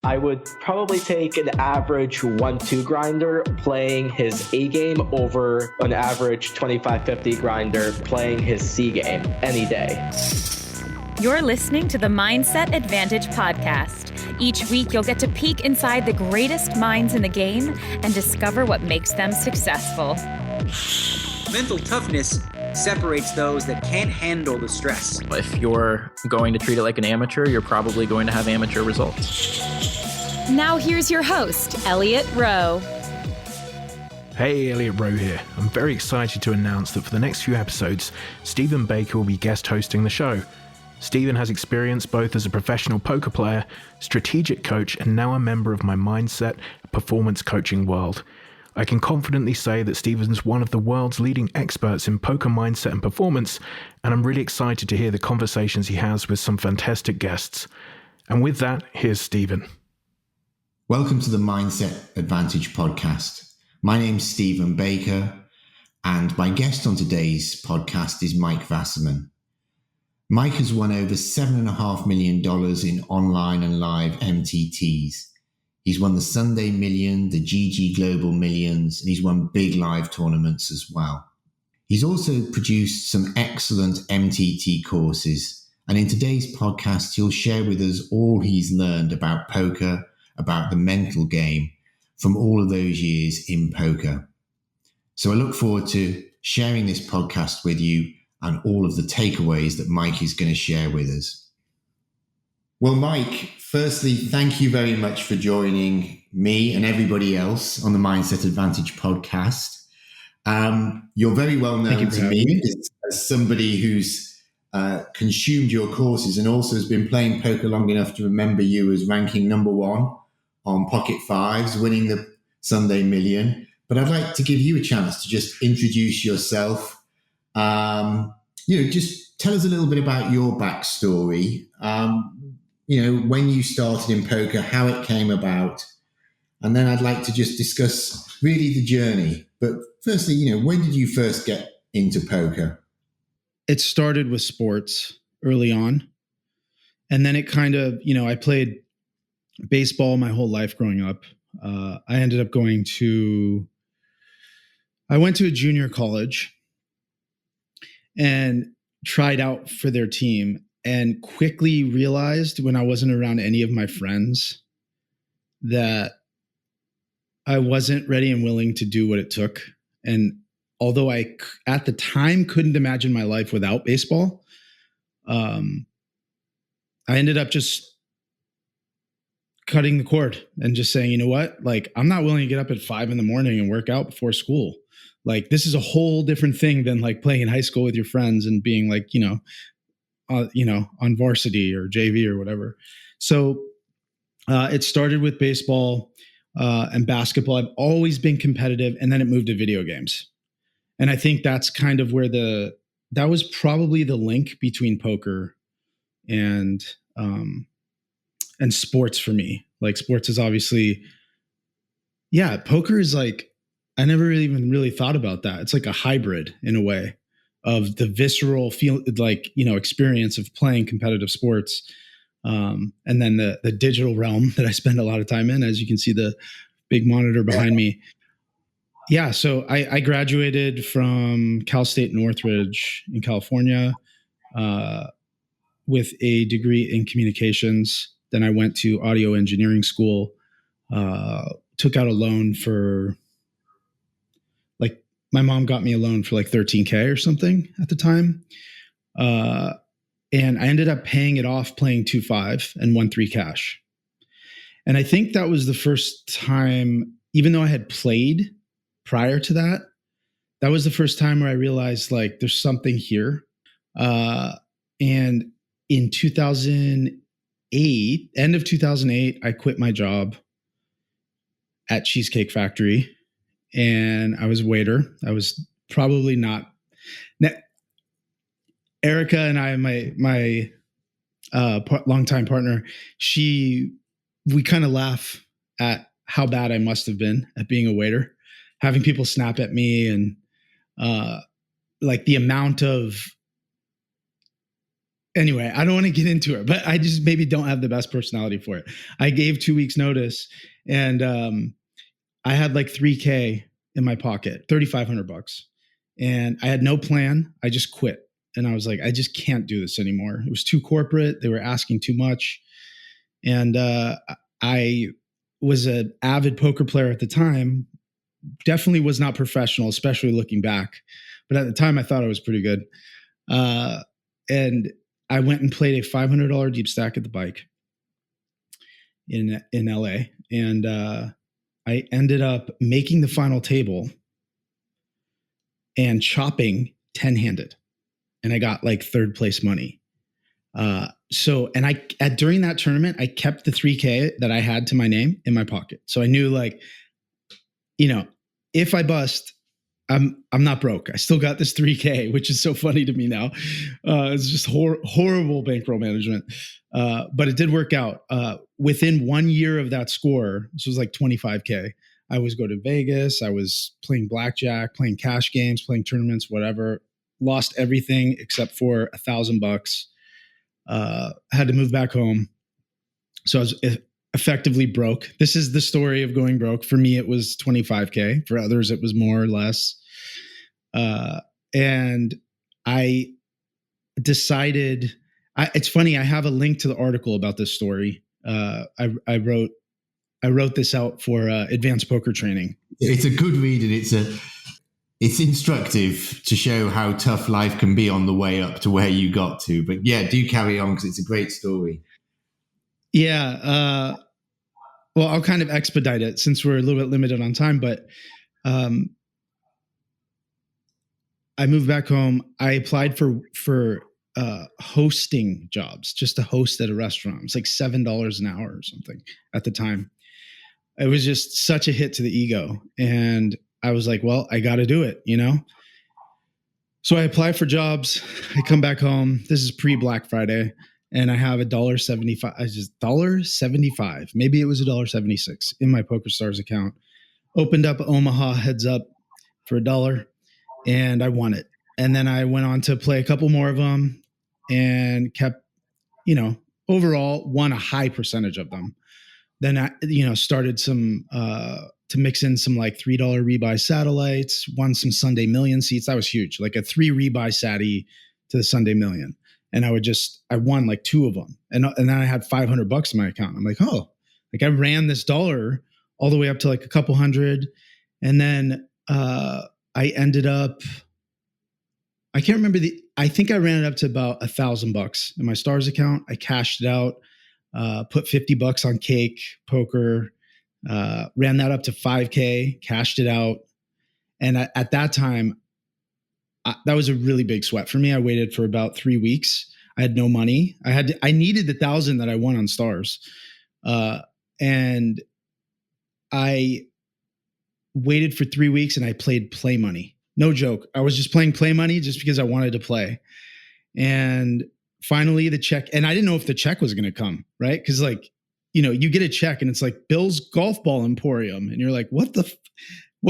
I would probably take an average 1-2 grinder playing his A game over an average 25-50 grinder playing his C game any day. You're listening to the Mindset Advantage podcast. Each week, you'll get to peek inside the greatest minds in the game and discover what makes them successful. Mental toughness separates those that can't handle the stress. If you're going to treat it like an amateur, you're probably going to have amateur results. Now here's your host, Elliot Rowe. Hey, Elliot Rowe here. I'm very excited to announce that for the next few episodes, Stephen Baker will be guest hosting the show. Stephen has experience both as a professional poker player, strategic coach, and now a member of my mindset performance coaching world. I can confidently say that Stephen's one of the world's leading experts in poker mindset and performance, and I'm really excited to hear the conversations he has with some fantastic guests. And with that, here's Stephen. Welcome to the Mindset Advantage podcast. My name's Stephen Baker, and my guest on today's podcast is Mike Wasserman. Mike has won over $7.5 million in online and live MTTs. He's won the Sunday Million, the GG Global Millions, and he's won big live tournaments as well. He's also produced some excellent MTT courses, and in today's podcast, he'll share with us all he's learned about poker, about the mental game from all of those years in poker. So I look forward to sharing this podcast with you and all of the takeaways that Mike is going to share with us. Well, Mike, firstly, thank you very much for joining me and everybody else on the Mindset Advantage podcast. You're very well known to me as somebody who's consumed your courses and also has been playing poker long enough to remember you as ranking number one on Pocket Fives, winning the Sunday Million. But I'd like to give you a chance to just introduce yourself. Just tell us a little bit about your backstory. When you started in poker, how it came about. And then I'd like to just discuss really the journey. But firstly, when did you first get into poker? It started with sports early on. And then it kind of, I played baseball my whole life growing up. I ended up I went to a junior college and tried out for their team and quickly realized when I wasn't around any of my friends that I wasn't ready and willing to do what it took. And although I, at the time, couldn't imagine my life without baseball, I ended up just cutting the cord and just saying, you know what, I'm not willing to get up at 5 a.m. and work out before school. This is a whole different thing than playing in high school with your friends and being on varsity or JV or whatever. So it started with baseball and basketball. I've always been competitive, and then it moved to video games. And I think that's kind of where that was probably the link between poker and sports for me. Sports is obviously, poker is I never really thought about that. It's like a hybrid in a way of the visceral experience of playing competitive sports. And then the digital realm that I spend a lot of time in, as you can see the big monitor behind me. Yeah. So I graduated from Cal State Northridge in California with a degree in communications. Then I went to audio engineering school, took out a loan for my mom got me a loan for $13K or something at the time. And I ended up paying it off playing 2-5 and 1-3 cash. And I think that was the first time, even though I had played prior to that, that was the first time where I realized there's something here. And in 2008, end of 2008, I quit my job at Cheesecake Factory. And I was a waiter. I was probably not. Erica and I, my longtime partner, we kind of laugh at how bad I must have been at being a waiter, having people snap at me and the amount of anyway, I don't want to get into it, but I just maybe don't have the best personality for it. I gave 2 weeks notice, and I had like $3K in my pocket, $3,500, and I had no plan. I just quit. And I was like, I just can't do this anymore. It was too corporate. They were asking too much. And I was an avid poker player at the time. Definitely was not professional, especially looking back. But at the time, I thought I was pretty good. And I went and played a $500 deep stack at the Bike in LA. And I ended up making the final table and chopping 10-handed. And I got like third place money. During that tournament, I kept the $3K that I had to my name in my pocket. So I knew, like, if I bust, I'm not broke. I still got this $3K, which is so funny to me now. It's just horrible bankroll management. But it did work out. Within 1 year of that score, this was like $25K. I was go to Vegas. I was playing blackjack, playing cash games, playing tournaments, whatever. Lost everything except for $1,000. Had to move back home. So I was effectively broke. This is the story of going broke. For me, it was $25K. For others, it was more or less. And I decided, it's funny, I have a link to the article about this story. I wrote this out for advanced poker training. It's a good read, and it's instructive to show how tough life can be on the way up to where you got to. But yeah, do carry on, because it's a great story. Yeah. Well, I'll kind of expedite it since we're a little bit limited on time, but I moved back home. I applied for hosting jobs, just to host at a restaurant. It was like $7 an hour or something at the time. It was just such a hit to the ego. And I was like, well, I got to do it, So I apply for jobs. I come back home. This is pre-Black Friday. And I have $1.75. $1.75. Maybe it was $1.76 in my PokerStars account. Opened up Omaha heads up for $1, and I won it. And then I went on to play a couple more of them and kept, overall won a high percentage of them. Then I, started some to mix in some like $3 rebuy satellites, won some Sunday Million seats. That was huge, like a 3 rebuy satty to the Sunday Million. And I won like 2 of them. And then I had $500 in my account. I'm like, oh, like I ran this dollar all the way up to like a couple hundred. And then I ended up, I can't remember I think I ran it up to about $1,000 in my Stars account. I cashed it out, put $50 on Cake Poker, ran that up to $5K, cashed it out. And at that time, that was a really big sweat for me. I waited for about 3 weeks. I had no money. I needed the 1,000 that I won on Stars. And I waited for 3 weeks and I played play money. No joke. I was just playing play money just because I wanted to play. And finally the check, and I didn't know if the check was going to come, right? Because you get a check and it's like Bill's Golf Ball Emporium. And you're like, what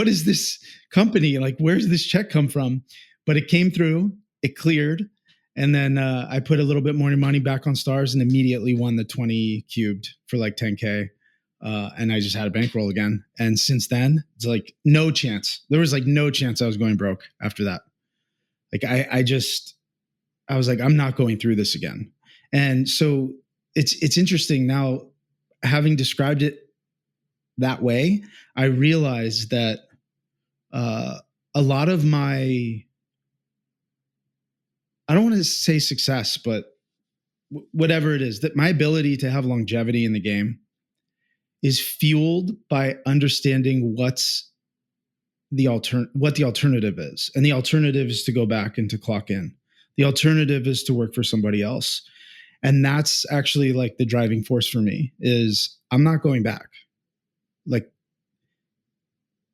is this company? Like, where's this check come from? But it came through, it cleared. And then I put a little bit more money back on Stars and immediately won the 20 cubed for like 10K. And I just had a bankroll again. And since then, it's like no chance. There was like no chance I was going broke after that. Like I was like, I'm not going through this again. And so it's interesting now, having described it that way, I realized that a lot of my, I don't want to say success, but whatever it is, that my ability to have longevity in the game is fueled by understanding what the alternative is. And the alternative is to go back and to clock in. The alternative is to work for somebody else. And that's actually like the driving force for me is I'm not going back. Like,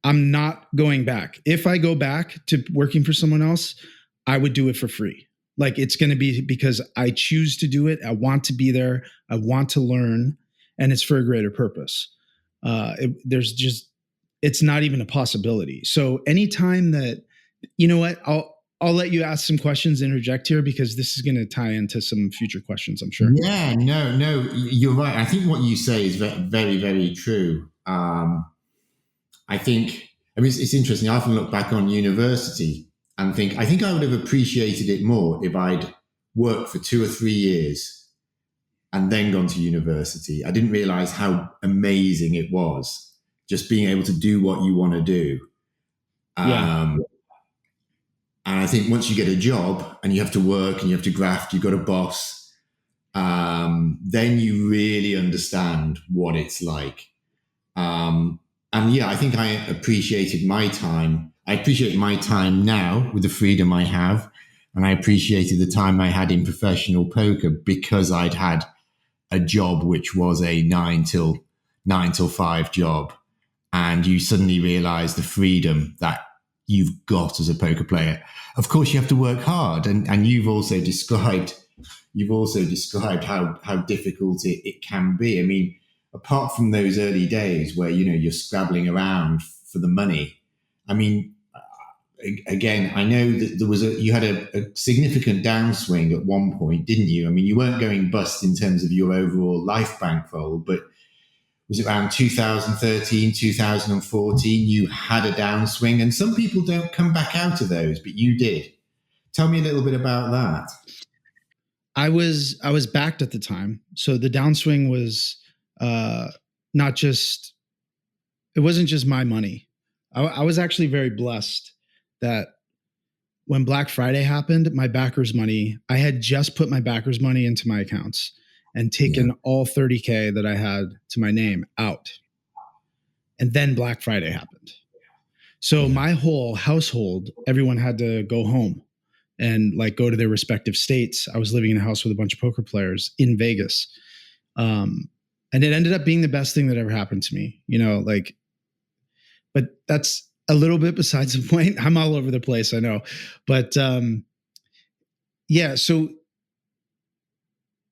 I'm not going back. If I go back to working for someone else, I would do it for free. Like, it's going to be because I choose to do it. I want to be there. I want to learn, and it's for a greater purpose. It's not even a possibility. So anytime that, you know what, I'll let you ask some questions, interject here, because this is going to tie into some future questions, I'm sure. Yeah, no, you're right. I think what you say is very, very true. I think, it's interesting. I often look back on university and think, I think I would have appreciated it more if I'd worked for 2 or 3 years and then gone to university. I didn't realize how amazing it was just being able to do what you want to do. Yeah. And I think once you get a job and you have to work and you have to graft, you've got a boss, then you really understand what it's like. And yeah, I think I appreciated my time. I appreciate my time now with the freedom I have. And I appreciated the time I had in professional poker because I'd had a job which was a 9 till 5 job. And you suddenly realize the freedom that you've got as a poker player. Of course, you have to work hard. And you've also described how difficult it can be. I mean, apart from those early days where, you're scrabbling around for the money. I mean, again, I know that you had a significant downswing at one point, didn't you? I mean, you weren't going bust in terms of your overall life bankroll, but was it around 2013, 2014, you had a downswing, and some people don't come back out of those, but you did. Tell me a little bit about that. I was backed at the time. So the downswing was it wasn't just my money. I was actually very blessed that when Black Friday happened, my backers money, I had just put my backers money into my accounts and taken all 30K that I had to my name out. And then Black Friday happened. So my whole household, everyone had to go home and go to their respective states. I was living in a house with a bunch of poker players in Vegas. And it ended up being the best thing that ever happened to me, but that's a little bit besides the point. I'm all over the place, I know. But so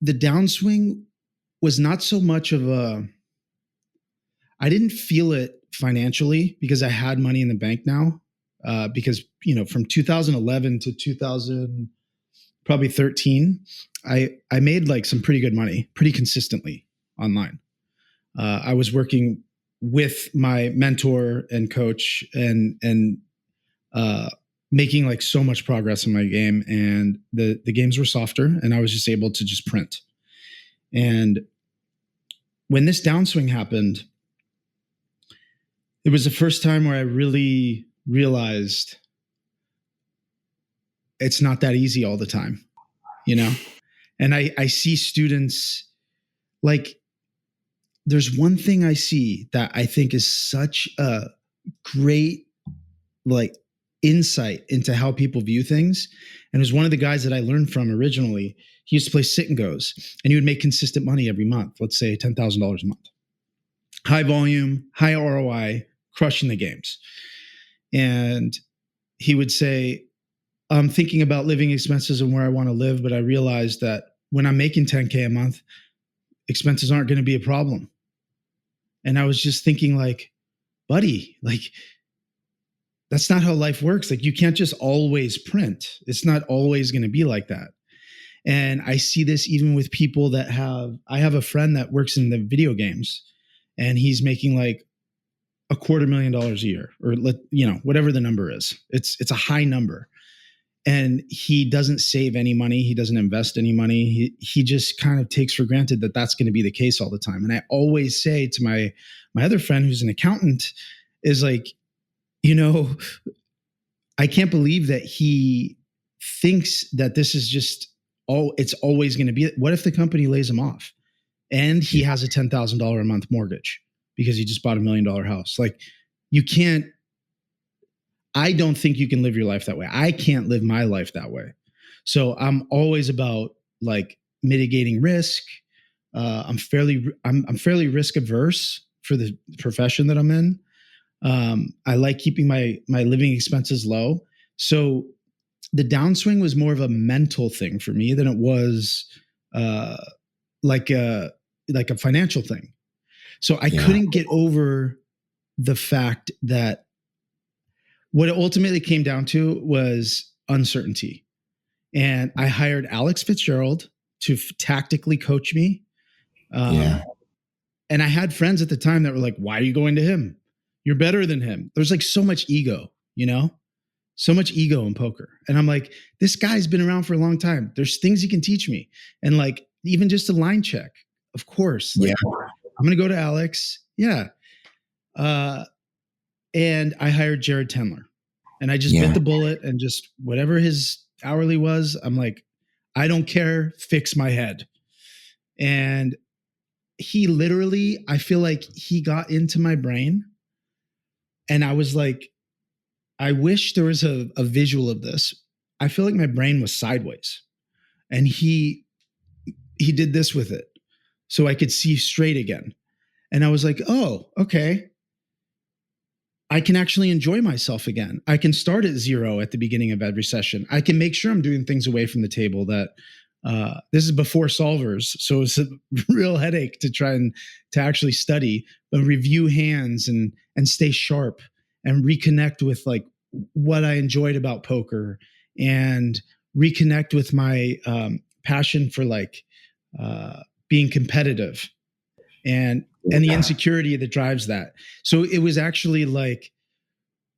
the downswing was not so much of I didn't feel it financially because I had money in the bank now. Because, from 2011 to 2013, I made some pretty good money pretty consistently online. I was working with my mentor and coach and making so much progress in my game, and the games were softer and I was just able to just print. And when this downswing happened, it was the first time where I really realized it's not that easy all the time, and I see students there's one thing I see that I think is such a great insight into how people view things. And it was one of the guys that I learned from originally. He used to play sit and goes, and he would make consistent money every month. Let's say $10,000 a month, high volume, high ROI, crushing the games. And he would say, I'm thinking about living expenses and where I want to live, but I realized that when I'm making 10K a month, expenses aren't going to be a problem. And I was just thinking buddy, that's not how life works. You can't just always print. It's not always going to be like that. And I see this even with people that I have a friend that works in the video games, and he's making $250,000 a year, or whatever the number is. It's a high number. And he doesn't save any money. He doesn't invest any money. He just kind of takes for granted that that's going to be the case all the time. And I always say to my other friend who's an accountant is I can't believe that he thinks that this is just it's always going to be. What if the company lays him off and he has a $10,000 a month mortgage because he just bought $1 million house? You can't. I don't think you can live your life that way. I can't live my life that way. So I'm always about mitigating risk. I'm fairly risk averse for the profession that I'm in. I like keeping my living expenses low. So the downswing was more of a mental thing for me than it was like a financial thing. So I couldn't get over the fact that what it ultimately came down to was, uncertainty. And I hired Alex Fitzgerald to tactically coach me. And I had friends at the time that were like, why are you going to him? You're better than him. There's like so much ego, so much ego in poker. And I'm like, this guy's been around for a long time. There's things he can teach me. And like, even just a line check, of course. Like, I'm going to go to Alex. Yeah. And I hired Jared Tendler. And I just bit the bullet, and just whatever his hourly was, I'm like, I don't care, fix my head. And he literally, I feel like he got into my brain, and I was like, I wish there was a visual of this. I feel like my brain was sideways, and he did this with it so I could see straight again. And I was like, oh, okay. I can actually enjoy myself again. I can start at 0 at the beginning of every session. I can make sure I'm doing things away from the table that this is before solvers. So it's a real headache to try and to actually study, but review hands and stay sharp and reconnect with like what I enjoyed about poker, and reconnect with my passion for like being competitive and the insecurity that drives that. So it was actually like,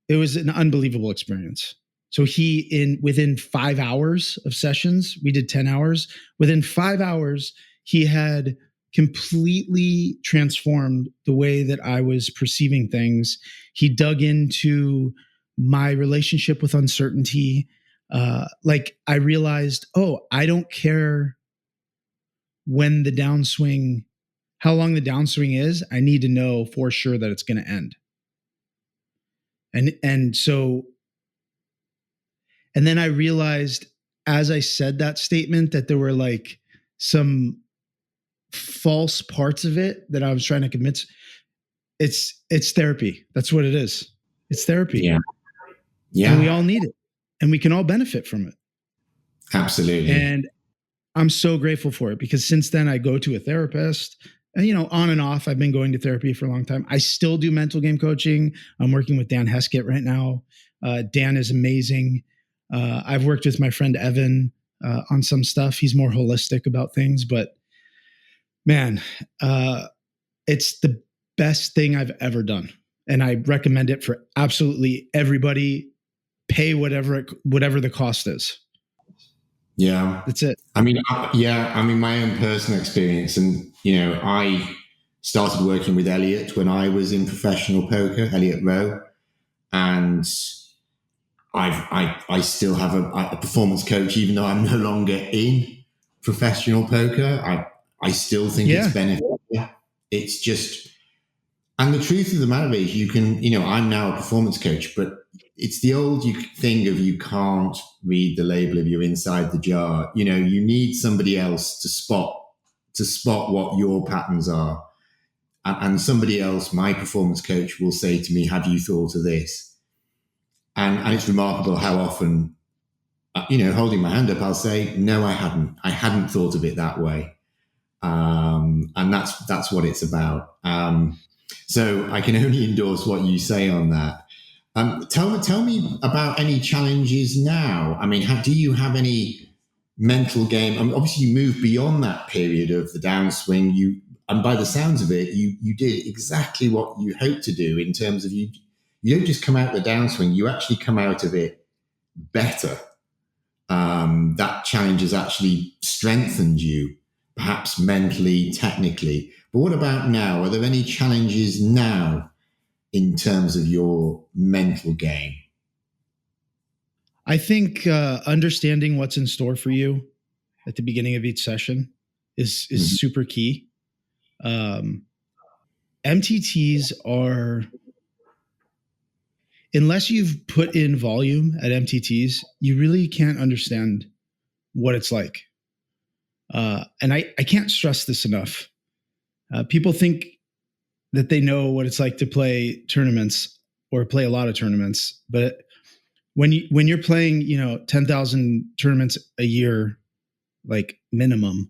it was an unbelievable experience. So within 5 hours of sessions, we did 10 hours. Within 5 hours, he had completely transformed the way that I was perceiving things. He dug into my relationship with uncertainty. Like I realized, I don't care when the downswing, how long the downswing is. I need to know for sure that it's going to end. And then I realized as I said that statement that there were like some false parts of it that I was trying to convince. It's therapy. That's what it is. It's therapy. Yeah. And we all need it, and we can all benefit from it. Absolutely. And I'm so grateful for it, because since then I go to a therapist, and, on and off, I've been going to therapy for a long time. I still do mental game coaching. I'm working with Dan Heskett right now. Dan is amazing. I've worked with my friend Evan on some stuff. He's more holistic about things, but man, it's the best thing I've ever done. And I recommend it for absolutely everybody. Pay whatever the cost is. Yeah. That's it. I mean, my own personal experience, and, I started working with Elliot when I was in professional poker, Elliot Rowe, and I still have a performance coach, even though I'm no longer in professional poker. I still think it's beneficial. It's just, and the truth of the matter is, you can, I'm now a performance coach, but it's the old thing of you can't read the label if you're inside the jar. You need somebody else to spot what your patterns are. And somebody else, my performance coach, will say to me, have you thought of this? And it's remarkable how often, holding my hand up, I'll say, no, I hadn't. I hadn't thought of it that way. And that's what it's about. So I can only endorse what you say on that. Tell me about any challenges now. I mean, do you have any mental game? I mean, obviously, you moved beyond that period of the downswing. And by the sounds of it, you did exactly what you hoped to do in terms of you don't just come out the downswing, you actually come out of it better. That challenge has actually strengthened you, perhaps mentally, technically. But what about now? Are there any challenges now in terms of your mental game? I think understanding what's in store for you at the beginning of each session is super key. MTTs are, unless you've put in volume at MTTs, you really can't understand what it's like. And I can't stress this enough. People think that they know what it's like to play tournaments or play a lot of tournaments, but when you're playing, 10,000 tournaments a year, like minimum,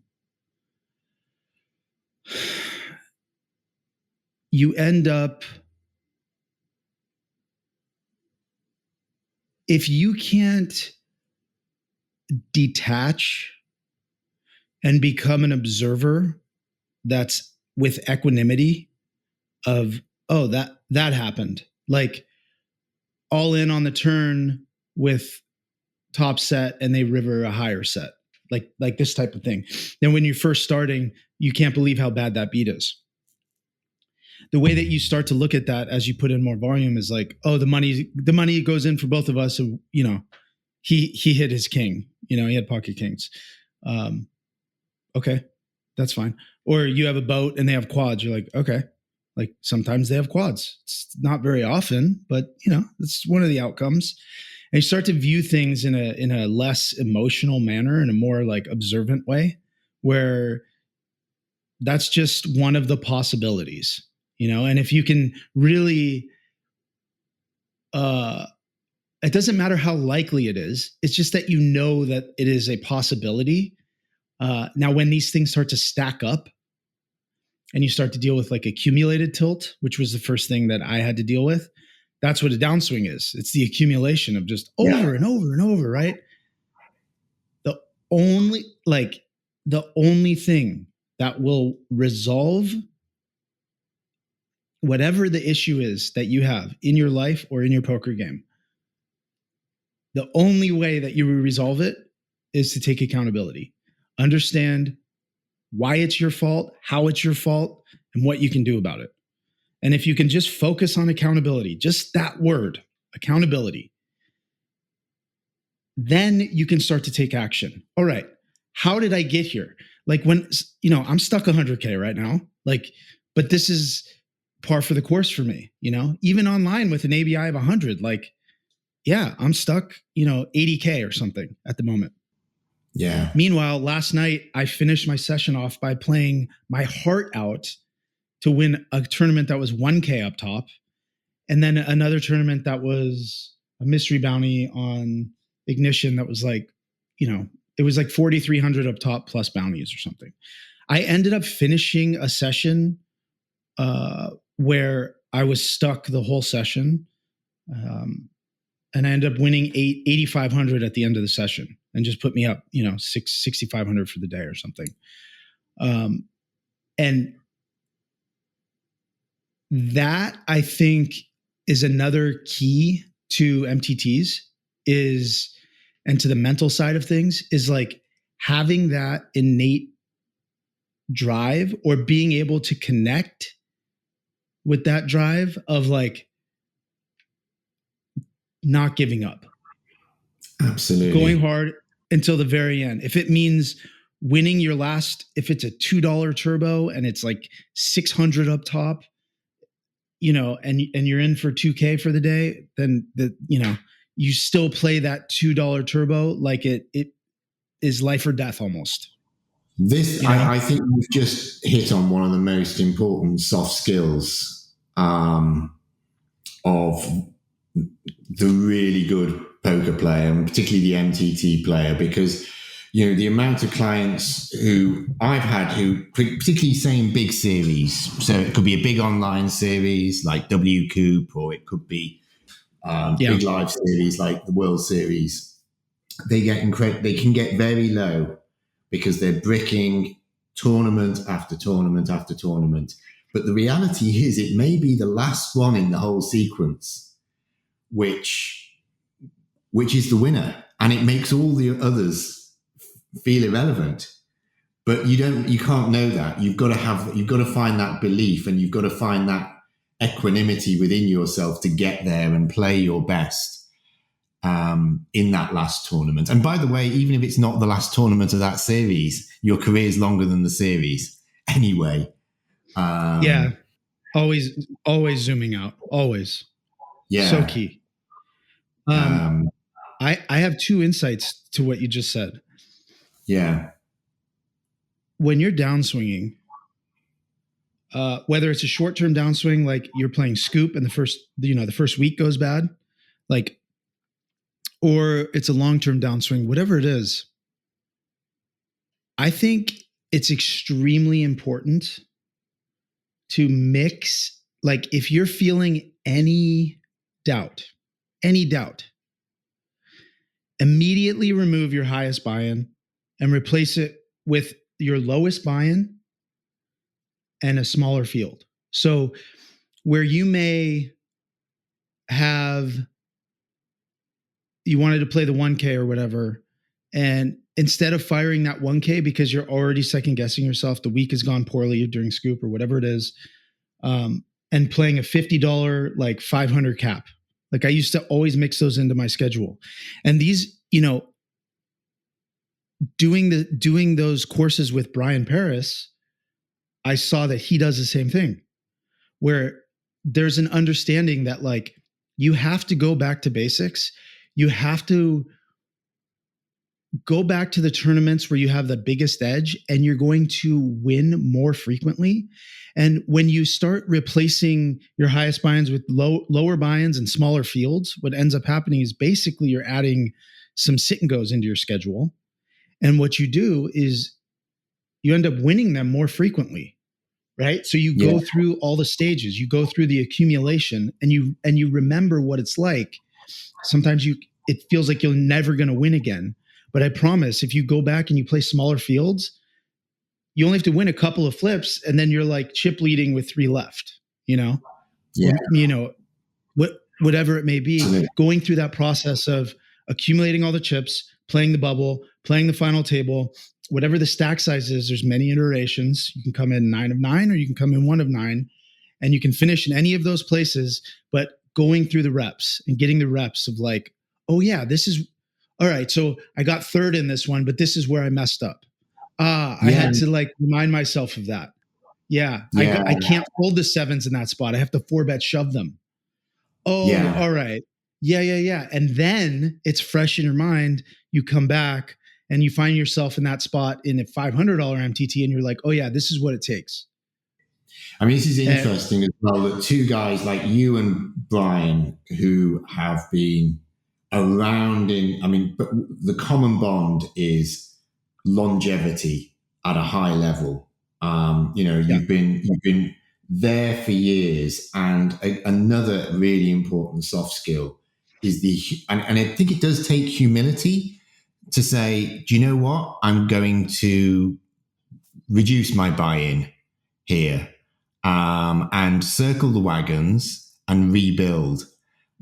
you end up, if you can't detach and become an observer that's with equanimity of, oh, that happened. Like all in on the turn with top set and they river a higher set, like this type of thing. Then when you're first starting, you can't believe how bad that beat is. The way that you start to look at that as you put in more volume is like, oh, the money goes in for both of us. And, you know, he hit his king, you know, he had pocket kings. Okay, that's fine. Or you have a boat and they have quads. You're like, okay, like sometimes they have quads. It's not very often, but you know, it's one of the outcomes. And you start to view things in a less emotional manner, in a more like observant way, where that's just one of the possibilities, you know. And if you can really, it doesn't matter how likely it is. It's just that you know that it is a possibility. Now, when these things start to stack up and you start to deal with like accumulated tilt, which was the first thing that I had to deal with, that's what a downswing is. It's the accumulation of just over and over and over, right? The only thing that will resolve whatever the issue is that you have in your life or in your poker game, the only way that you will resolve it is to take accountability. Understand why it's your fault, how it's your fault, and what you can do about it. And if you can just focus on accountability, just that word, accountability, then you can start to take action. All right, how did I get here? Like when, you know, I'm stuck 100K right now, like, but this is par for the course for me, you know, even online with an ABI of 100, like, yeah, I'm stuck, you know, 80K or something at the moment. Yeah. Meanwhile, last night I finished my session off by playing my heart out to win a tournament that was 1K up top. And then another tournament that was a mystery bounty on Ignition that was like, you know, it was like 4,300 up top plus bounties or something. I ended up finishing a session where I was stuck the whole session. And I ended up winning 8,500 at the end of the session and just put me up, you know, 6,500 for the day or something. And that, I think, is another key to MTTs and to the mental side of things, is like having that innate drive or being able to connect with that drive of like not giving up. Absolutely. Going hard until the very end. If it means winning your last, if it's a $2 turbo and it's like 600 up top, you know, and you're in for 2K for the day, then you know, you still play that $2 turbo like it is life or death almost. This, you know? I think we've just hit on one of the most important soft skills of the really good poker player, and particularly the MTT player, because, you know, the amount of clients who I've had who, particularly saying big series, so it could be a big online series like W Coop, or it could be big live series like the World Series. They can get very low because they're bricking tournament after tournament after tournament. But the reality is, it may be the last one in the whole sequence, which is the winner, and it makes all the others feel irrelevant. But you can't know that. You've got to find that belief, and you've got to find that equanimity within yourself to get there and play your best in that last tournament. And by the way, even if it's not the last tournament of that series, your career is longer than the series anyway. Always zooming out. Always. Yeah. So key. I have two insights to what you just said. Yeah. When you're downswinging, whether it's a short-term downswing, like you're playing scoop and the first week goes bad, like, or it's a long-term downswing, whatever it is, I think it's extremely important to mix, like if you're feeling any doubt, immediately remove your highest buy-in and replace it with your lowest buy-in and a smaller field. So where you may have, you wanted to play the 1K or whatever, and instead of firing that 1K because you're already second guessing yourself, the week has gone poorly during scoop or whatever it is, and playing a $50 like 500 cap. Like I used to always mix those into my schedule. And these, doing those courses with Brian Paris, I saw that he does the same thing, where there's an understanding that like you have to go back to basics. You have to go back to the tournaments where you have the biggest edge and you're going to win more frequently. And when you start replacing your highest buy-ins with lower buy-ins and smaller fields, what ends up happening is basically you're adding some sit and goes into your schedule. And what you do is you end up winning them more frequently, right? So you go through all the stages, you go through the accumulation, and you remember what it's like. Sometimes it feels like you're never going to win again. But I promise, if you go back and you play smaller fields, you only have to win a couple of flips, and then you're like chip leading with 3 left, whatever it may be, going through that process of accumulating all the chips, playing the bubble, playing the final table, whatever the stack size is. There's many iterations. You can come in 9 of 9, or you can come in 1 of 9, and you can finish in any of those places, but going through the reps and getting the reps of like, oh yeah, this is, all right, so I got 3rd in this one, but this is where I messed up. I had to like remind myself of that. I can't fold the 7s in that spot. I have to 4-bet shove them. All right. Yeah. And then it's fresh in your mind. You come back and you find yourself in that spot in a $500 MTT, and you're like, oh yeah, this is what it takes. I mean, this is interesting as well, that 2 guys like you and Brian, who have been around but the common bond is longevity at a high level. You've been there for years, and another really important soft skill is and I think it does take humility to say, do you know what? I'm going to reduce my buy-in here, and circle the wagons and rebuild.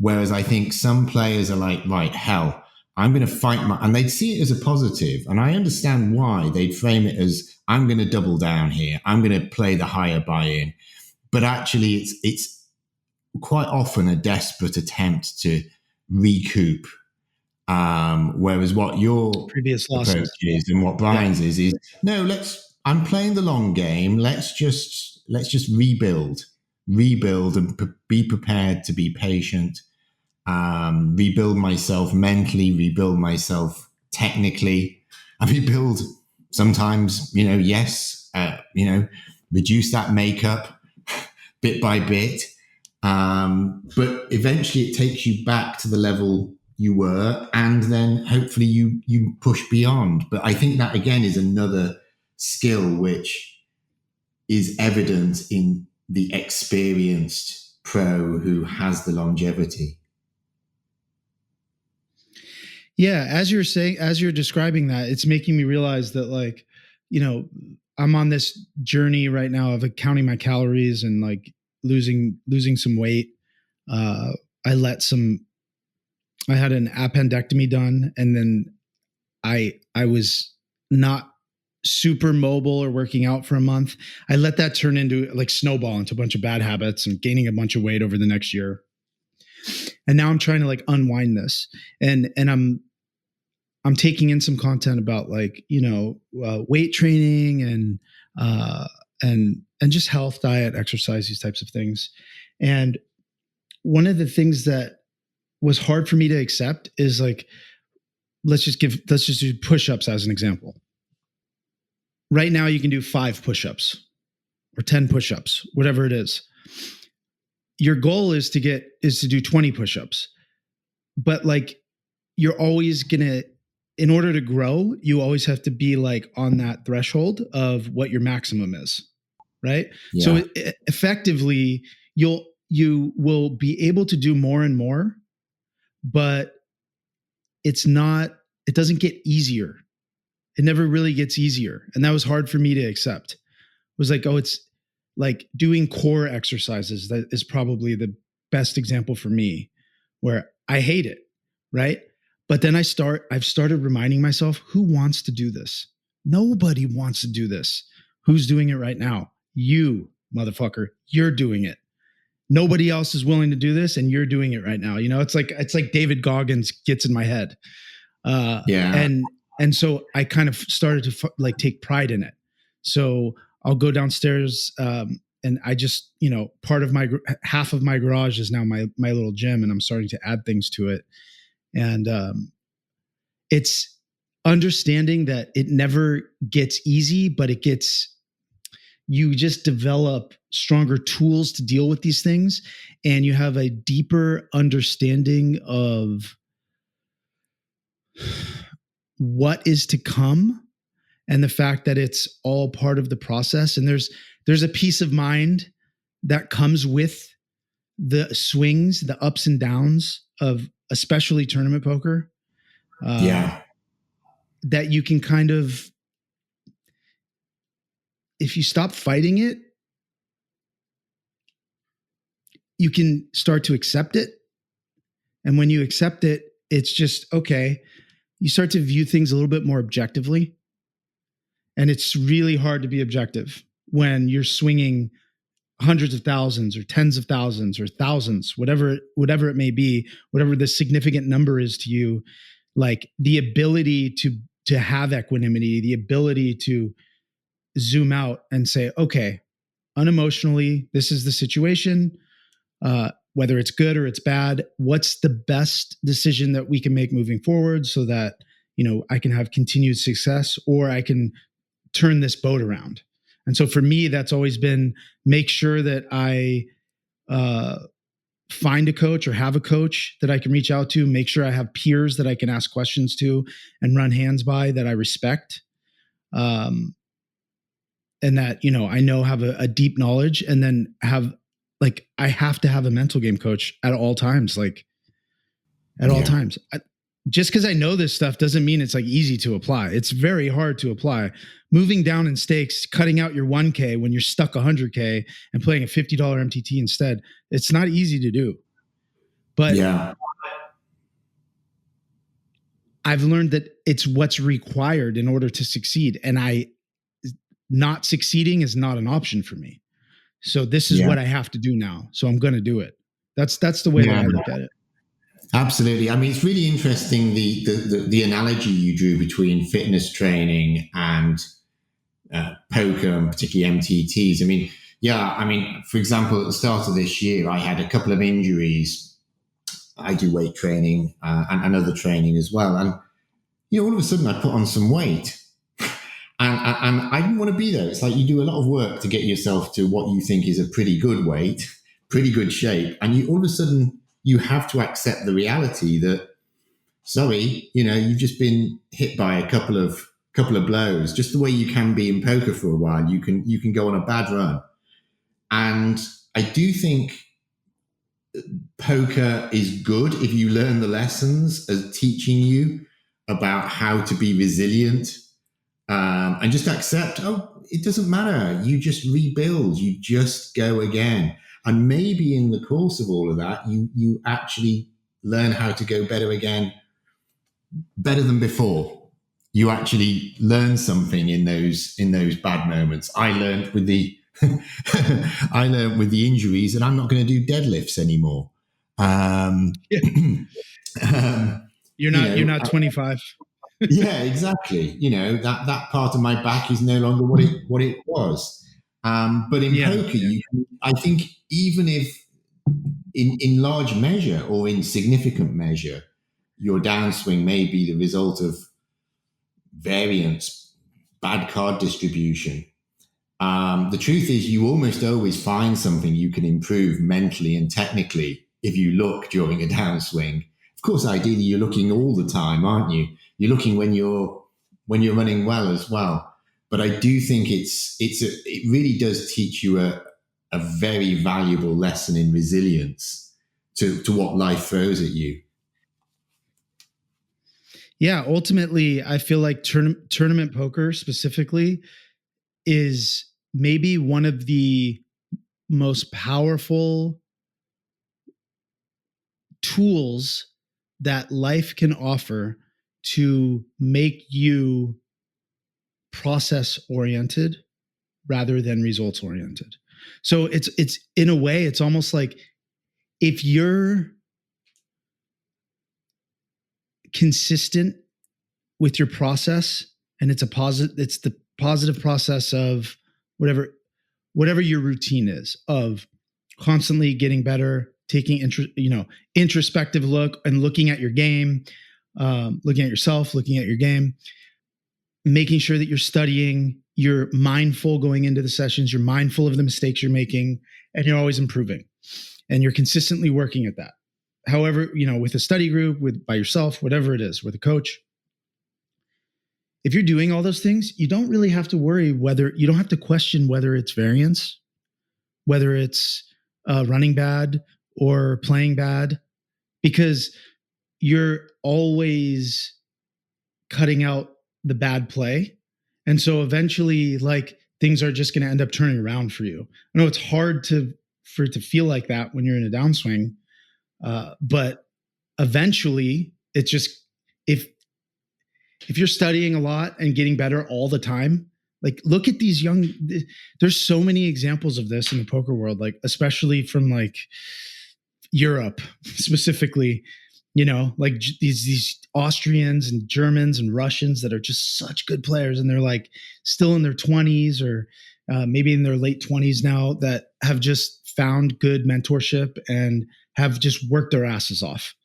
Whereas I think some players are like, right, hell, I'm going to fight and they'd see it as a positive. And I understand why they'd frame it as, I'm going to double down here. I'm going to play the higher buy-in. But actually it's quite often a desperate attempt to recoup. Whereas what your previous approach losses is and what Brian's is no, I'm playing the long game. Let's just rebuild and be prepared to be patient. Rebuild myself mentally, rebuild myself technically, and rebuild sometimes, reduce that makeup bit by bit. But eventually it takes you back to the level you were, and then hopefully you push beyond. But I think that again is another skill which is evident in the experienced pro who has the longevity. Yeah, as you're describing that, it's making me realize that like, I'm on this journey right now of counting my calories and like losing some weight. I had an appendectomy done, and then I was not super mobile or working out for a month. I let that turn into like snowball into a bunch of bad habits and gaining a bunch of weight over the next year. And now I'm trying to like unwind this, and I'm taking in some content about like, weight training and just health, diet, exercise, these types of things. And one of the things that was hard for me to accept is like, let's just do push-ups as an example. Right now you can do 5 push-ups or 10 push-ups, whatever it is. Your goal is to do 20 push-ups, but like you're always in order to grow, you always have to be like on that threshold of what your maximum is, right? Yeah. So effectively, you will be able to do more and more, but it doesn't get easier. It never really gets easier. And that was hard for me to accept. It was like, oh, it's like doing core exercises. That is probably the best example for me, where I hate it, right? But then I've started reminding myself, who wants to do this? Nobody wants to do this. Who's doing it right now? You, motherfucker, you're doing it. Nobody else is willing to do this, and you're doing it right now. You know, it's like David Goggins gets in my head. And so I kind of started to take pride in it. So I'll go downstairs, and I just, half of my garage is now my little gym, and I'm starting to add things to it. And it's understanding that it never gets easy, but you just develop stronger tools to deal with these things, and you have a deeper understanding of what is to come, and the fact that it's all part of the process. And there's a peace of mind that comes with the swings, the ups and downs of especially tournament poker. That you can kind of, if you stop fighting it, you can start to accept it. And when you accept it, it's just, okay, you start to view things a little bit more objectively. And it's really hard to be objective when you're swinging hundreds of thousands or tens of thousands or thousands, whatever it may be, whatever the significant number is to you. Like the ability to have equanimity, the ability to zoom out and say, okay, unemotionally, this is the situation, whether it's good or it's bad, what's the best decision that we can make moving forward so that, I can have continued success, or I can turn this boat around. And so for me, that's always been make sure that I find a coach or have a coach that I can reach out to, make sure I have peers that I can ask questions to and run hands by that I respect. And that, I know have a deep knowledge, and then I have to have a mental game coach at all times, all times. Just because I know this stuff doesn't mean it's easy to apply. It's very hard to apply. Moving down in stakes, cutting out your 1K when you're stuck 100K and playing a $50 MTT instead, it's not easy to do. But I've learned that it's what's required in order to succeed. And not succeeding is not an option for me. So this is what I have to do now. So I'm going to do it. That's the way that I look at it. Absolutely. I mean, it's really interesting the analogy you drew between fitness training and poker, and particularly MTTs. I mean, for example, at the start of this year, I had a couple of injuries. I do weight training and other training as well. And, all of a sudden I put on some weight and I didn't want to be there. It's like you do a lot of work to get yourself to what you think is a pretty good weight, pretty good shape. And all of a sudden you have to accept the reality that, sorry, you've just been hit by a couple of blows, just the way you can be in poker for a while. You can go on a bad run. And I do think poker is good if you learn the lessons as teaching you about how to be resilient, and just accept, it doesn't matter. You just rebuild, you just go again. And maybe in the course of all of that, you actually learn how to go better again, better than before. You actually learn something in those bad moments. I learned with the injuries that I'm not going to do deadlifts anymore. You're not 25. Yeah, exactly. That part of my back is no longer what it was. But in poker, I think even if in large measure or in significant measure, your downswing may be the result of variance, bad card distribution. The truth is you almost always find something you can improve mentally and technically if you look during a downswing. Of course, ideally, you're looking all the time, aren't you? You're looking when you're running well as well. But I do think it really does teach you a very valuable lesson in resilience to what life throws at you. Yeah, ultimately, I feel like tournament poker specifically is maybe one of the most powerful tools that life can offer to make you process oriented rather than results oriented. So it's in a way, it's almost like if you're consistent with your process, and it's the positive process of whatever your routine is, of constantly getting better, taking introspective look and looking at your game, looking at yourself, looking at your game, making sure that you're studying, you're mindful going into the sessions, you're mindful of the mistakes you're making, and you're always improving, and you're consistently working at that. However, with a study group, by yourself, whatever it is, with a coach, if you're doing all those things, you don't really have to worry you don't have to question whether it's variance, whether it's running bad or playing bad, because you're always cutting out the bad play. And so eventually, like, things are just going to end up turning around for you. I know it's hard for it to feel like that when you're in a downswing, but eventually it's just, if you're studying a lot and getting better all the time, like, look at these there's so many examples of this in the poker world, like, especially from like Europe specifically, like these Austrians and Germans and Russians that are just such good players. And they're like still in their 20s or maybe in their late 20s now, that have just found good mentorship and have just worked their asses off,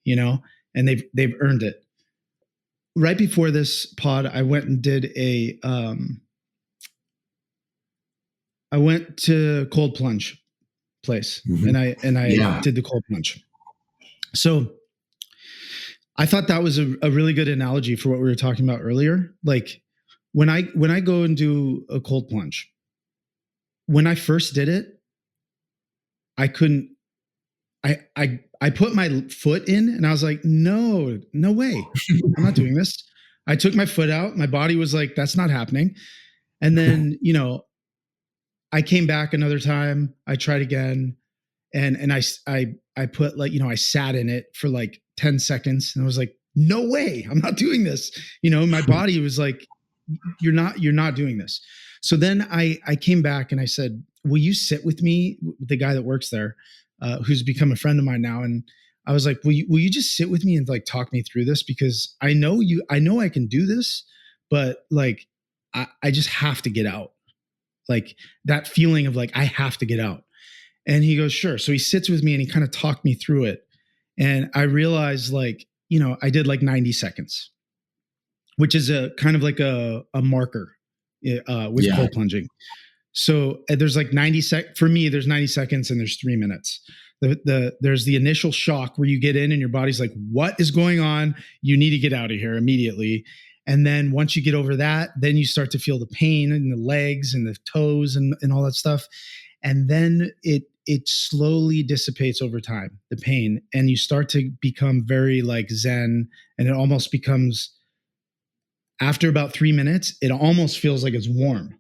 and they've earned it. Right before this pod, I went and did I went to cold plunge place, and I did the cold plunge. So I thought that was a really good analogy for what we were talking about earlier. Like, when I go and do a cold plunge, when I first did it, I couldn't. I put my foot in and I was like, no way. I'm not doing this. I took my foot out. My body was like, that's not happening. And then, I came back another time. I tried again. And I put, like, I sat in it for like 10 seconds and I was like, no way, I'm not doing this. My body was like, you're not doing this. So then I came back and I said, will you sit with me? The guy that works there, who's become a friend of mine now. And I was like, will you just sit with me and like talk me through this? Because I know I can do this, but like, I just have to get out. Like, that feeling of like, I have to get out. And he goes, sure. So he sits with me and he kind of talked me through it. And I realized, like, I did like 90 seconds, which is a kind of like a marker with cold plunging. So there's like 90 for me, there's 90 seconds and there's 3 minutes. There's the initial shock where you get in and your body's like, what is going on? You need to get out of here immediately. And then once you get over that, then you start to feel the pain in the legs and the toes and all that stuff. And then it slowly dissipates over time, the pain. And you start to become very like Zen, and it almost becomes, after about 3 minutes, it almost feels like it's warm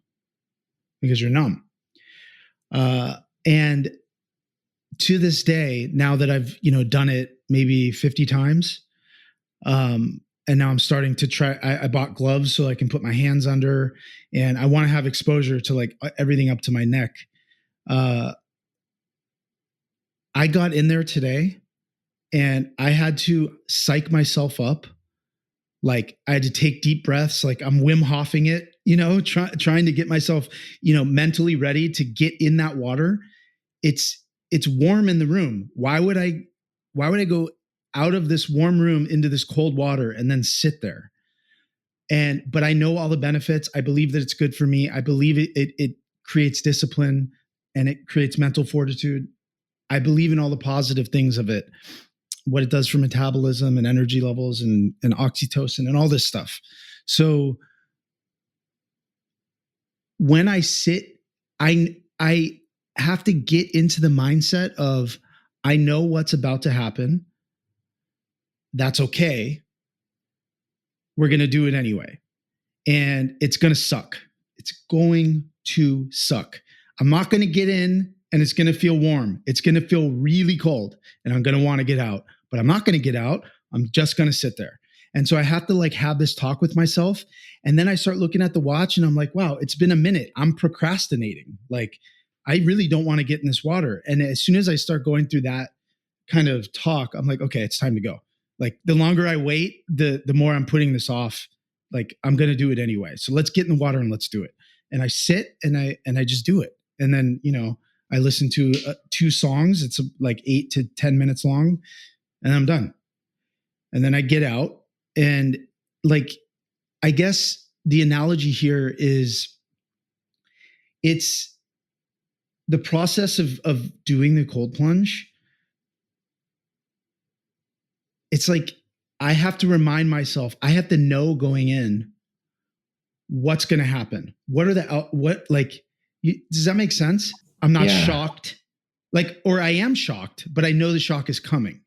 because you're numb. And to this day, now that I've, done it maybe 50 times, and now I'm starting to try, I bought gloves so I can put my hands under, and I want to have exposure to like everything up to my neck. I got in there today and I had to psych myself up. Like, I had to take deep breaths. Like, I'm Wim Hofing it, trying to get myself, mentally ready to get in that water. It's warm in the room. Why would I go out of this warm room into this cold water and then sit there? But I know all the benefits. I believe that it's good for me. I believe it creates discipline and it creates mental fortitude. I believe in all the positive things of it, what it does for metabolism and energy levels and oxytocin and all this stuff. So when I sit, I have to get into the mindset of, I know what's about to happen. That's okay. we're going to do it anyway. And it's going to suck. It's going to suck. I'm not going to get in and it's going to feel warm. It's going to feel really cold and I'm going to want to get out, but I'm not going to get out. I'm just going to sit there. And so I have to like have this talk with myself. And then I start looking at the watch and I'm like, wow, it's been a minute. I'm procrastinating. Like, I really don't want to get in this water. And as soon as I start going through that kind of talk, I'm like, okay, it's time to go. Like the longer I wait, the more I'm putting this off. Like I'm going to do it anyway. So let's get in the water and let's do it. And I sit and I just do it. And then, I listen to 2 songs. It's like 8 to 10 minutes long and I'm done. And then I get out and like, I guess the analogy here is it's the process of doing the cold plunge. It's like, I have to remind myself, I have to know going in what's going to happen. What are does that make sense? I'm not shocked, or I am shocked, but I know the shock is coming.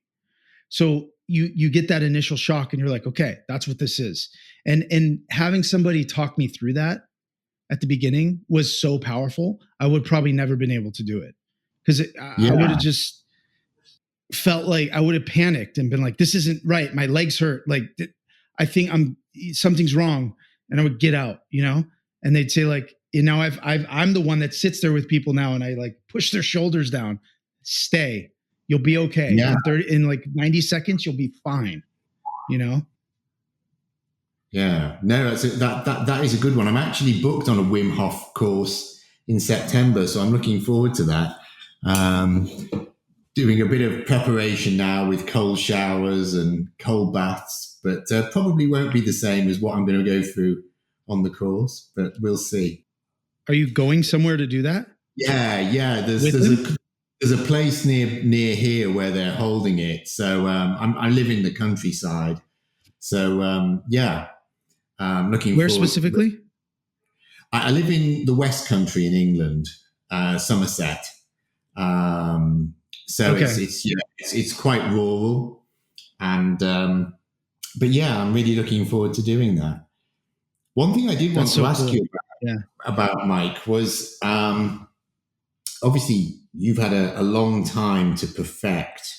So you get that initial shock and you're like, okay, that's what this is. And having somebody talk me through that at the beginning was so powerful. I would probably never been able to do it because I would have just felt like I would have panicked and been like, this isn't right. My legs hurt. Like, I think something's wrong. And I would get out, and they'd say like, I'm the one that sits there with people now. And I like push their shoulders down, stay, you'll be okay. Yeah. In like 90 seconds, you'll be fine. Yeah, no, that is a good one. I'm actually booked on a Wim Hof course in September, so I'm looking forward to that. Doing a bit of preparation now with cold showers and cold baths, but probably won't be the same as what I'm going to go through on the course, but we'll see. Are you going somewhere to do that? Yeah. There's a place near here where they're holding it. So I live in the countryside. So I'm looking. Where specifically? I live in the West Country in England, Somerset. So okay. It's quite rural, and but yeah, I'm really looking forward to doing that. One thing I did want to ask you about, Mike, was obviously you've had a long time to perfect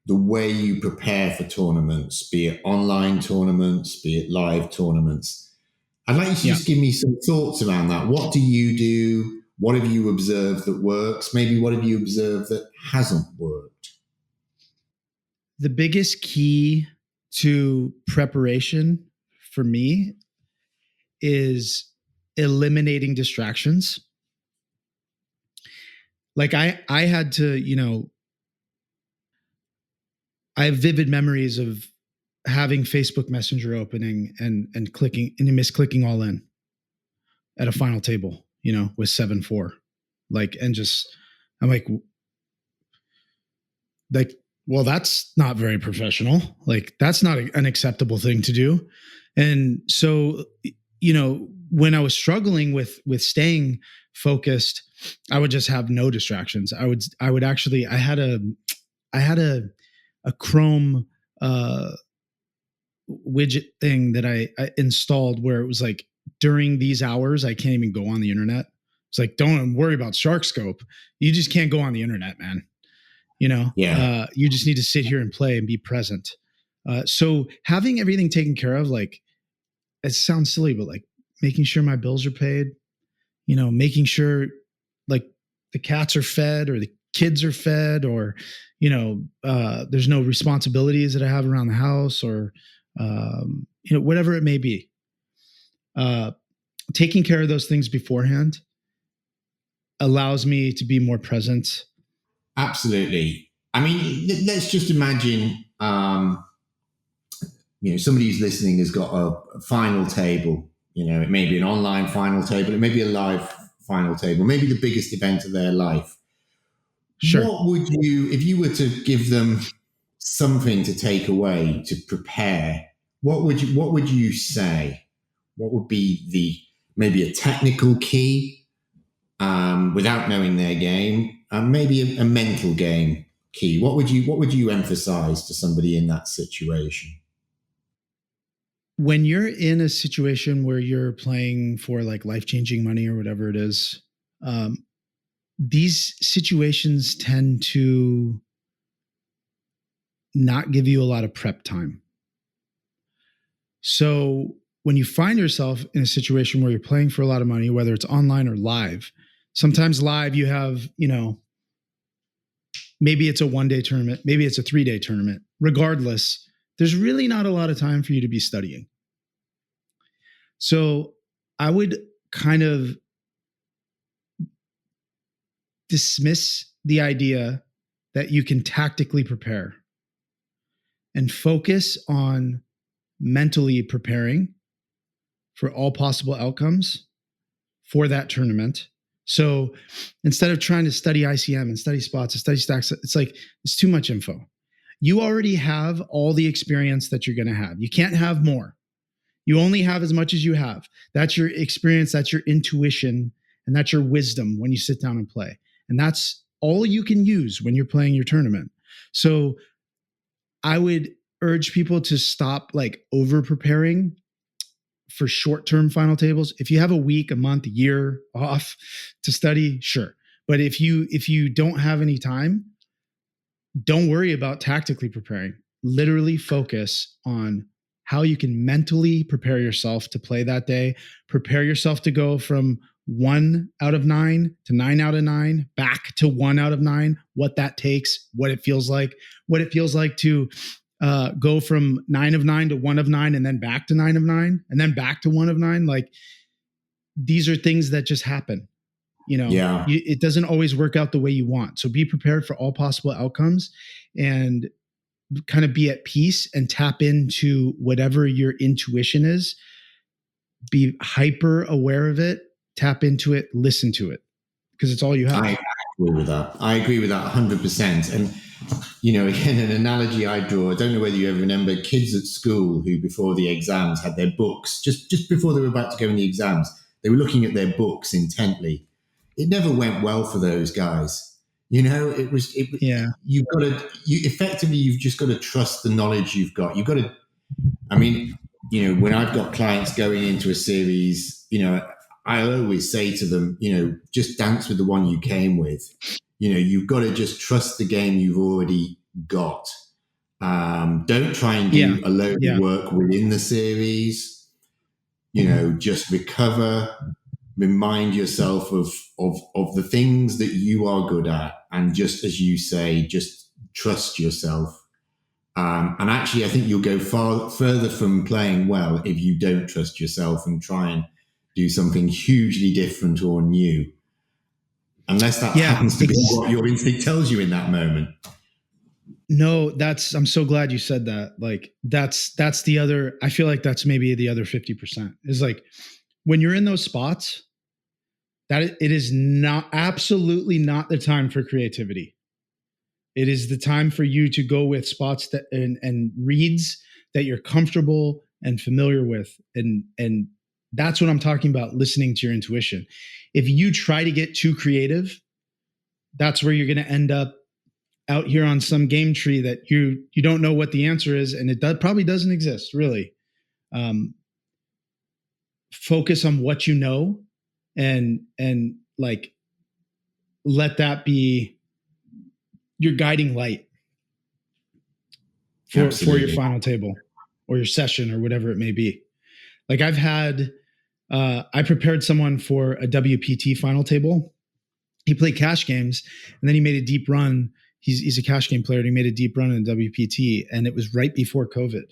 the way you prepare for tournaments, be it online tournaments, be it live tournaments. I'd like you to just give me some thoughts around that. What do you do? What have you observed that works? Maybe what have you observed that hasn't worked? The biggest key to preparation for me is eliminating distractions. Like I had to, I have vivid memories of having Facebook Messenger opening and clicking and misclicking all in at a final table, with 7-4, I'm like, well, that's not very professional. Like, that's not an acceptable thing to do. And so, when I was struggling with staying focused, I would just have no distractions. I would actually, I had a Chrome widget thing that I installed where it was like, during these hours, I can't even go on the internet. It's like, don't worry about SharkScope. You just can't go on the internet, man. You just need to sit here and play and be present. So having everything taken care of, like, it sounds silly, but like making sure my bills are paid, making sure like the cats are fed or the kids are fed, or, there's no responsibilities that I have around the house, or, whatever it may be. Taking care of those things beforehand allows me to be more present. Absolutely. I mean, let's just imagine, somebody who's listening has got a final table. It may be an online final table, it may be a live final table, maybe the biggest event of their life. Sure. What would you, if you were to give them something to take away to prepare, what would you say? What would be maybe a technical key without knowing their game, maybe a mental game key? What would you emphasize to somebody in that situation? when you're in a situation where you're playing for like life-changing money or whatever it is, these situations tend to not give you a lot of prep time. So when you find yourself in a situation where you're playing for a lot of money, whether it's online or live, sometimes live you have, maybe it's a 1-day tournament, maybe it's a 3-day tournament. Regardless, there's really not a lot of time for you to be studying. So I would kind of dismiss the idea that you can tactically prepare and focus on mentally preparing for all possible outcomes for that tournament. So instead of trying to study ICM and study spots and study stacks, it's too much info. You already have all the experience that you're going to have. You can't have more. You only have as much as you have. That's your experience, that's your intuition, and that's your wisdom when you sit down and play. And that's all you can use when you're playing your tournament. So I would urge people to stop like over preparing for short-term final tables. If you have a week, a month, a year off to study, sure. But if you don't have any time, don't worry about tactically preparing. Literally focus on how you can mentally prepare yourself to play that day. Prepare yourself to go from 1 out of 9 to 9 out of 9, back to 1 out of 9, what that takes, what it feels like to go from 9 of 9 to 1 of 9 and then back to 9 of 9 and then back to 1 of 9. Like, these are things that just happen. It doesn't always work out the way you want. So be prepared for all possible outcomes and kind of be at peace and tap into whatever your intuition is. Be hyper aware of it, tap into it, listen to it, because it's all you have. I agree with that. 100%. And, again, an analogy I draw, I don't know whether you ever remember kids at school who before the exams had their books, just before they were about to go in the exams, they were looking at their books intently. It never went well for those guys. You've just got to trust the knowledge you've got. You've got to, when I've got clients going into a series, I always say to them, just dance with the one you came with. You've got to just trust the game you've already got. Don't try and do a load of work within the series. Just recover. Remind yourself of the things that you are good at, and just as you say, just trust yourself. And actually, I think you'll go further from playing well if you don't trust yourself and try and do something hugely different or new, unless that happens to be what your instinct tells you in that moment. No, I'm so glad you said that. Like, that's the other, I feel like that's maybe the other 50% is like, when you're in those spots, that it is absolutely not the time for creativity. It is the time for you to go with spots that and reads that you're comfortable and familiar with. And that's what I'm talking about, listening to your intuition. If you try to get too creative, that's where you're going to end up out here on some game tree that you don't know what the answer is. And it probably doesn't exist, really. Focus on what you know and like let that be your guiding light for your final table or your session or whatever it may be. Like, I've had I prepared someone for a WPT final table. He played cash games and then he made a deep run. He's a cash game player and he made a deep run in WPT, and it was right before COVID.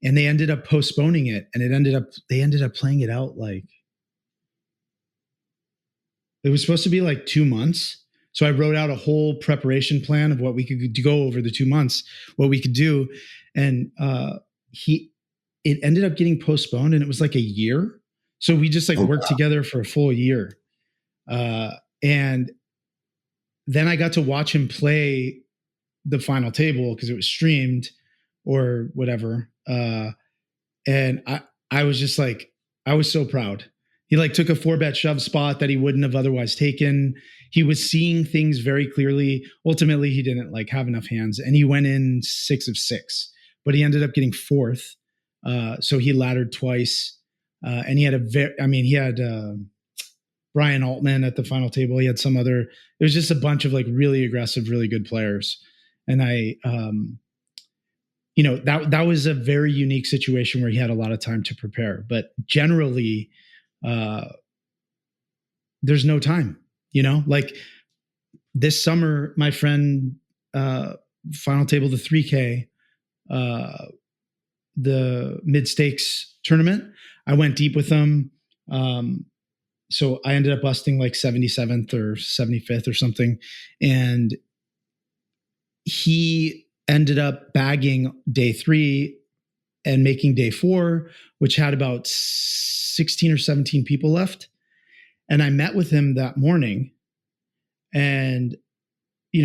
And they ended up postponing it, and they ended up playing it out like it was supposed to be like 2 months. So I wrote out a whole preparation plan of what we could go over the 2 months, what we could do. And it ended up getting postponed, and it was like a year. So we just worked together for a full year. And then I got to watch him play the final table because it was streamed or whatever. And I was just like, I was so proud. He took a 4-bet shove spot that he wouldn't have otherwise taken. He was seeing things very clearly. Ultimately, he didn't have enough hands, and he went in 6 of 6, but he ended up getting 4th. So he laddered twice. And he had he had Brian Altman at the final table. He had some other, it was just a bunch of like really aggressive, really good players. And that was a very unique situation where he had a lot of time to prepare. But generally, there's no time, like this summer, my friend, final table, the 3K, the mid stakes tournament, I went deep with him. So I ended up busting like 77th or 75th or something. And he ended up bagging day 3 and making day 4, which had about 16 or 17 people left. And I met with him that morning, and,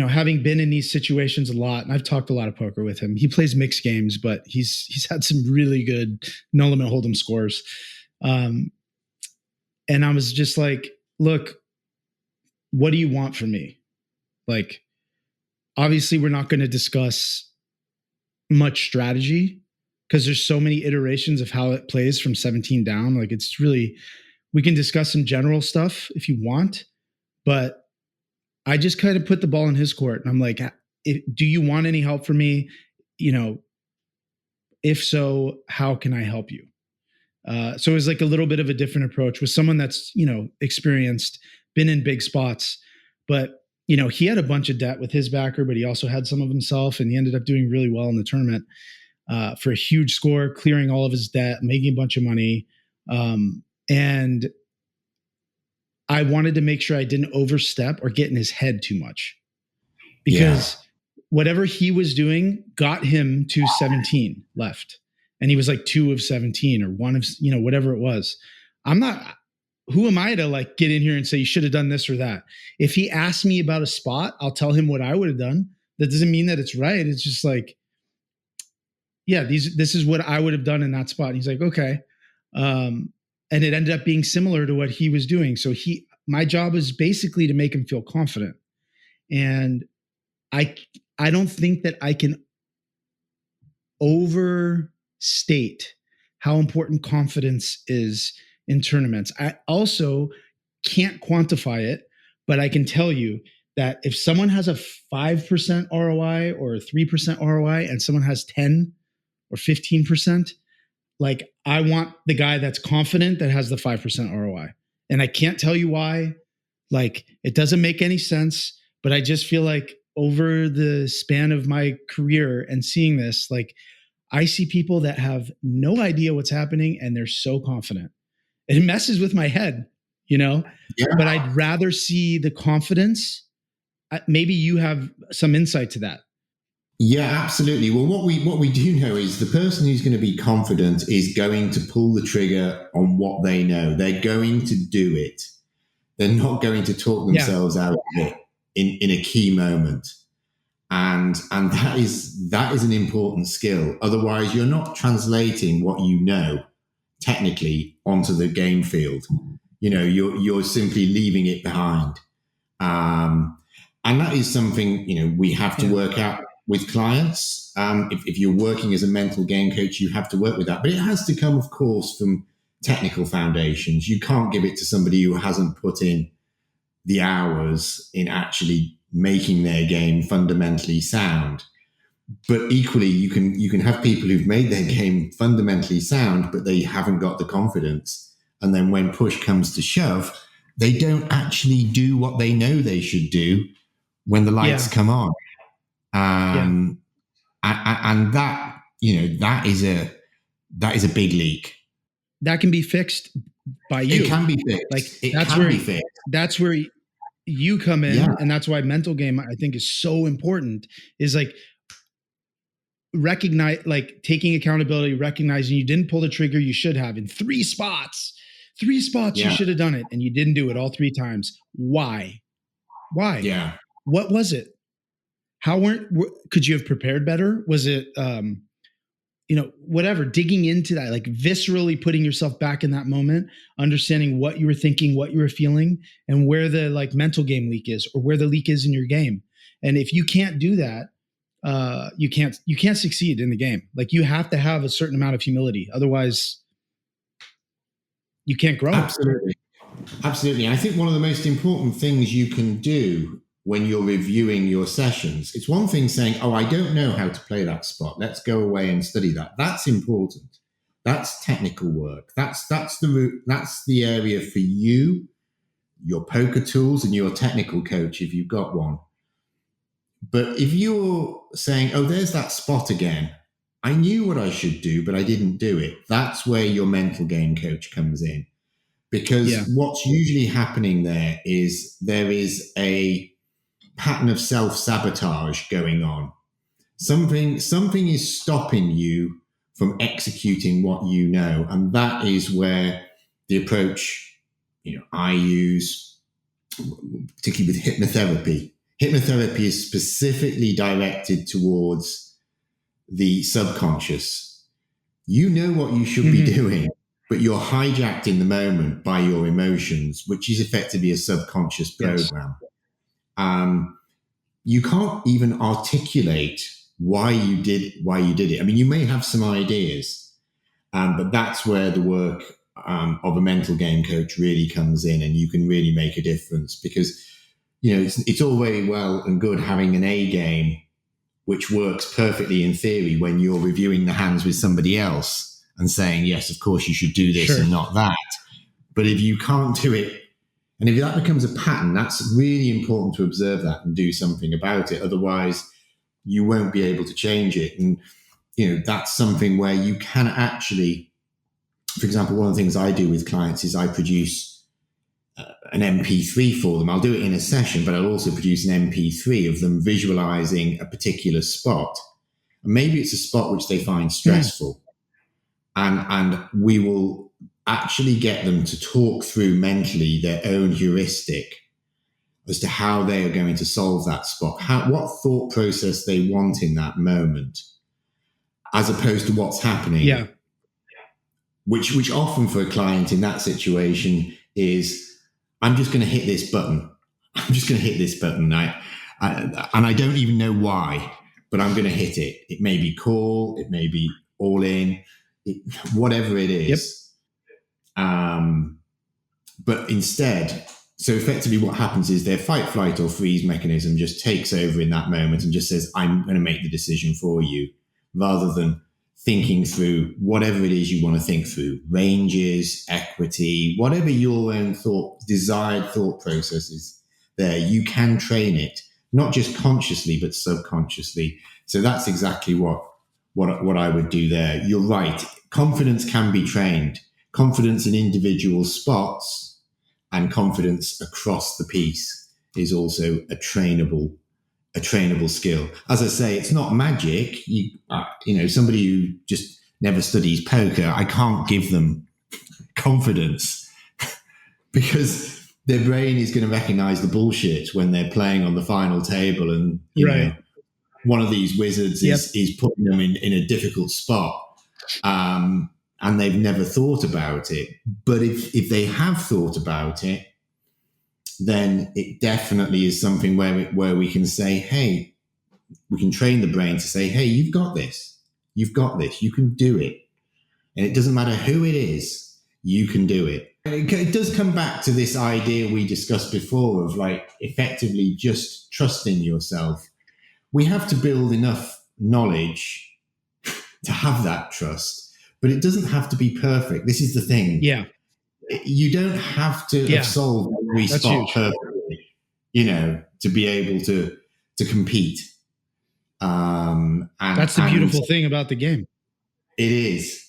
having been in these situations a lot, and I've talked a lot of poker with him, he plays mixed games, but he's had some really good no limit hold'em scores. And I was just like, look, what do you want from me? Like, obviously we're not going to discuss much strategy because there's so many iterations of how it plays from 17 down. Like, it's really, we can discuss some general stuff if you want, but I just kind of put the ball in his court. And I'm like, do you want any help from me? If so, how can I help you? So it was like a little bit of a different approach with someone that's, experienced, been in big spots, but, he had a bunch of debt with his backer, but he also had some of himself, and he ended up doing really well in the tournament, for a huge score, clearing all of his debt, making a bunch of money. And I wanted to make sure I didn't overstep or get in his head too much, because whatever he was doing got him to 17 left. And he was like 2 of 17 or 1 of, whatever it was. Who am I to like get in here and say, you should have done this or that? If he asks me about a spot, I'll tell him what I would have done. That doesn't mean that it's right. It's just like, yeah, this is what I would have done in that spot. And he's like, okay. And it ended up being similar to what he was doing. So my job is basically to make him feel confident. And I don't think that I can overstate how important confidence is in tournaments. I also can't quantify it, but I can tell you that if someone has a 5% ROI or a 3% ROI and someone has 10 or 15%, like, I want the guy that's confident that has the 5% ROI. And I can't tell you why. Like, it doesn't make any sense, but I just feel like over the span of my career and seeing this, like, I see people that have no idea what's happening and they're so confident. It messes with my head, but I'd rather see the confidence. Maybe you have some insight to that. Yeah, absolutely. Well, what we do know is the person who's going to be confident is going to pull the trigger on what they know. They're going to do it. They're not going to talk themselves out of it in a key moment. And that is an important skill. Otherwise, you're not translating what you know technically onto the game field. You're simply leaving it behind. And that is something, we have to work out with clients. If you're working as a mental game coach, you have to work with that. But it has to come, of course, from technical foundations. You can't give it to somebody who hasn't put in the hours in actually making their game fundamentally sound. But equally, you can have people who've made their game fundamentally sound, but they haven't got the confidence. And then when push comes to shove, they don't actually do what they know they should do when the lights come on. And that, that is a big leak. That can be fixed by you. It can be fixed. Like, That's where you come in. And that's why mental game, I think, is so important, is like recognize, like taking accountability, recognizing you didn't pull the trigger you should have in 3 spots. 3 spots you should have done it, and you didn't do it all 3 times. Why? Yeah. What was it? Could you have prepared better? Was it, whatever, digging into that, like viscerally putting yourself back in that moment, understanding what you were thinking, what you were feeling, and where the like mental game leak is, or where the leak is in your game. And if you can't do that, you can't succeed in the game. Like, you have to have a certain amount of humility, otherwise you can't grow. Absolutely. And I think one of the most important things you can do when you're reviewing your sessions, it's one thing saying, oh, I don't know how to play that spot, let's go away and study that. That's important. That's technical work. That's the area for you, your poker tools, and your technical coach if you've got one. But if you're saying, oh, there's that spot again, I knew what I should do, but I didn't do it, that's where your mental game coach comes in. Because what's usually happening there is a pattern of self-sabotage going on. Something is stopping you from executing what you know. And that is where the approach, I use, particularly with hypnotherapy. Hypnotherapy is specifically directed towards the subconscious. You know what you should be doing, but you're hijacked in the moment by your emotions, which is effectively a subconscious program. Yes. You can't even articulate why you did it. I mean, you may have some ideas, but that's where the work of a mental game coach really comes in, and you can really make a difference. Because it's all very well and good having an A game, which works perfectly in theory when you're reviewing the hands with somebody else and saying, yes, of course you should do this and not that. But if you can't do it, and if that becomes a pattern, that's really important to observe that and do something about it. Otherwise, you won't be able to change it. And, that's something where you can actually, for example, one of the things I do with clients is I produce an MP3 for them. I'll do it in a session, but I'll also produce an MP3 of them visualizing a particular spot. And maybe it's a spot which they find stressful. And we will actually get them to talk through mentally their own heuristic as to how they are going to solve that spot, what thought process they want in that moment, as opposed to what's happening. Yeah. Which often for a client in that situation is, I'm just going to hit this button. I'm just going to hit this button. And I don't even know why, but I'm going to hit it. It may be call, it may be all in, whatever it is. Yep. But instead, so effectively what happens is their fight, flight, or freeze mechanism just takes over in that moment and just says, I'm going to make the decision for you, rather than thinking through whatever it is you want to think through, ranges, equity, whatever your own desired thought process is there. You can train it, not just consciously, but subconsciously. So that's exactly what I would do there. You're right. Confidence can be trained. Confidence in individual spots and confidence across the piece is also a trainable skill. As I say, it's not magic. Somebody who just never studies poker, I can't give them confidence because their brain is going to recognize the bullshit when they're playing on the final table, and one of these wizards is putting them in a difficult spot, and they've never thought about it. But if they have thought about it, then it definitely is something where we can say, hey, we can train the brain to say, hey, you've got this, you can do it. And it doesn't matter who it is, you can do it. It does come back to this idea we discussed before of effectively just trusting yourself. We have to build enough knowledge to have that trust, but it doesn't have to be perfect. This is the thing. Yeah. You don't have to have solved every spot perfectly, to be able to compete. And that's the beautiful thing about the game. It is.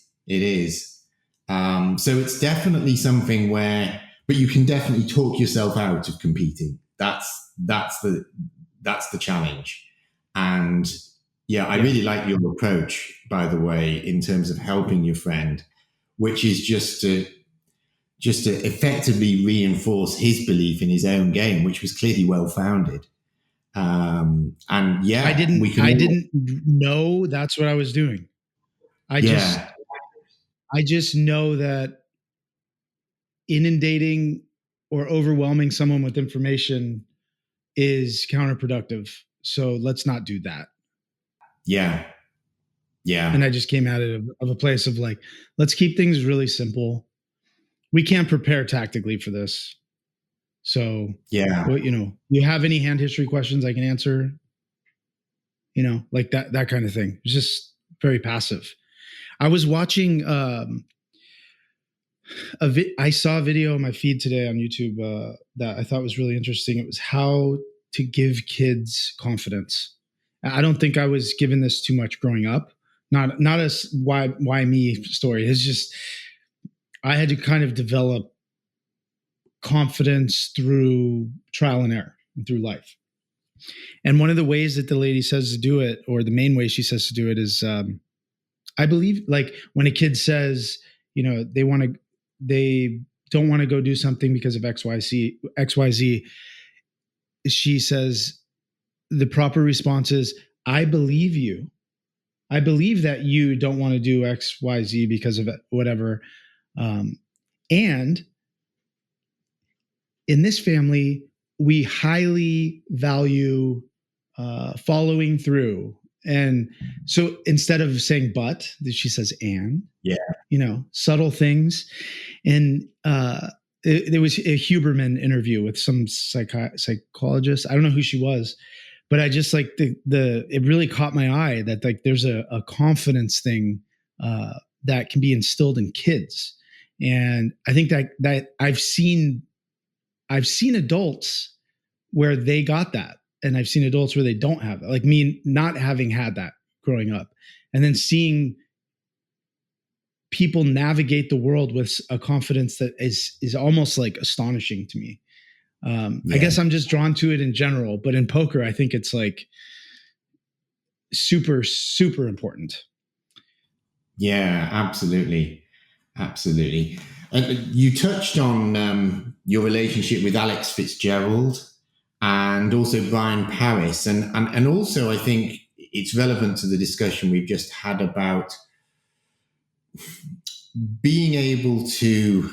So it's definitely something but you can definitely talk yourself out of competing. That's the challenge. And I really like your approach, by the way, in terms of helping your friend, which is just to effectively reinforce his belief in his own game, which was clearly well-founded. I didn't know that's what I was doing. I just know that inundating or overwhelming someone with information is counterproductive. So let's not do that. Yeah. Yeah. And I just came at it of a place of like, let's keep things really simple. We can't prepare tactically for this. So, Yeah. well, you have any hand history questions I can answer? Like that kind of thing. It's just very passive. I was watching, I saw a video on my feed today on YouTube that I thought was really interesting. It was how to give kids confidence. I don't think I was given this too much growing up. Not a why me story. It's just I had to kind of develop confidence through trial and error and through life. And one of the ways that the lady says to do it, or the main way she says to do it, is I believe, like when a kid says, they don't want to go do something because of XYZ, she says the proper response is, I believe you. I believe that you don't want to do XYZ because of whatever. And in this family, we highly value following through. And so instead of saying but, she says and. Yeah. Subtle things. And there was a Huberman interview with some psychologist. I don't know who she was, but I just like it really caught my eye that like there's a confidence thing that can be instilled in kids. And I think that I've seen adults where they got that. And I've seen adults where they don't have it, like me not having had that growing up, and then seeing people navigate the world with a confidence that is almost like astonishing to me. I guess I'm just drawn to it in general, but in poker, I think it's like super, super important. Yeah, absolutely. Absolutely. You touched on your relationship with Alex Fitzgerald and also Brian Paris. And also, I think it's relevant to the discussion we've just had about being able to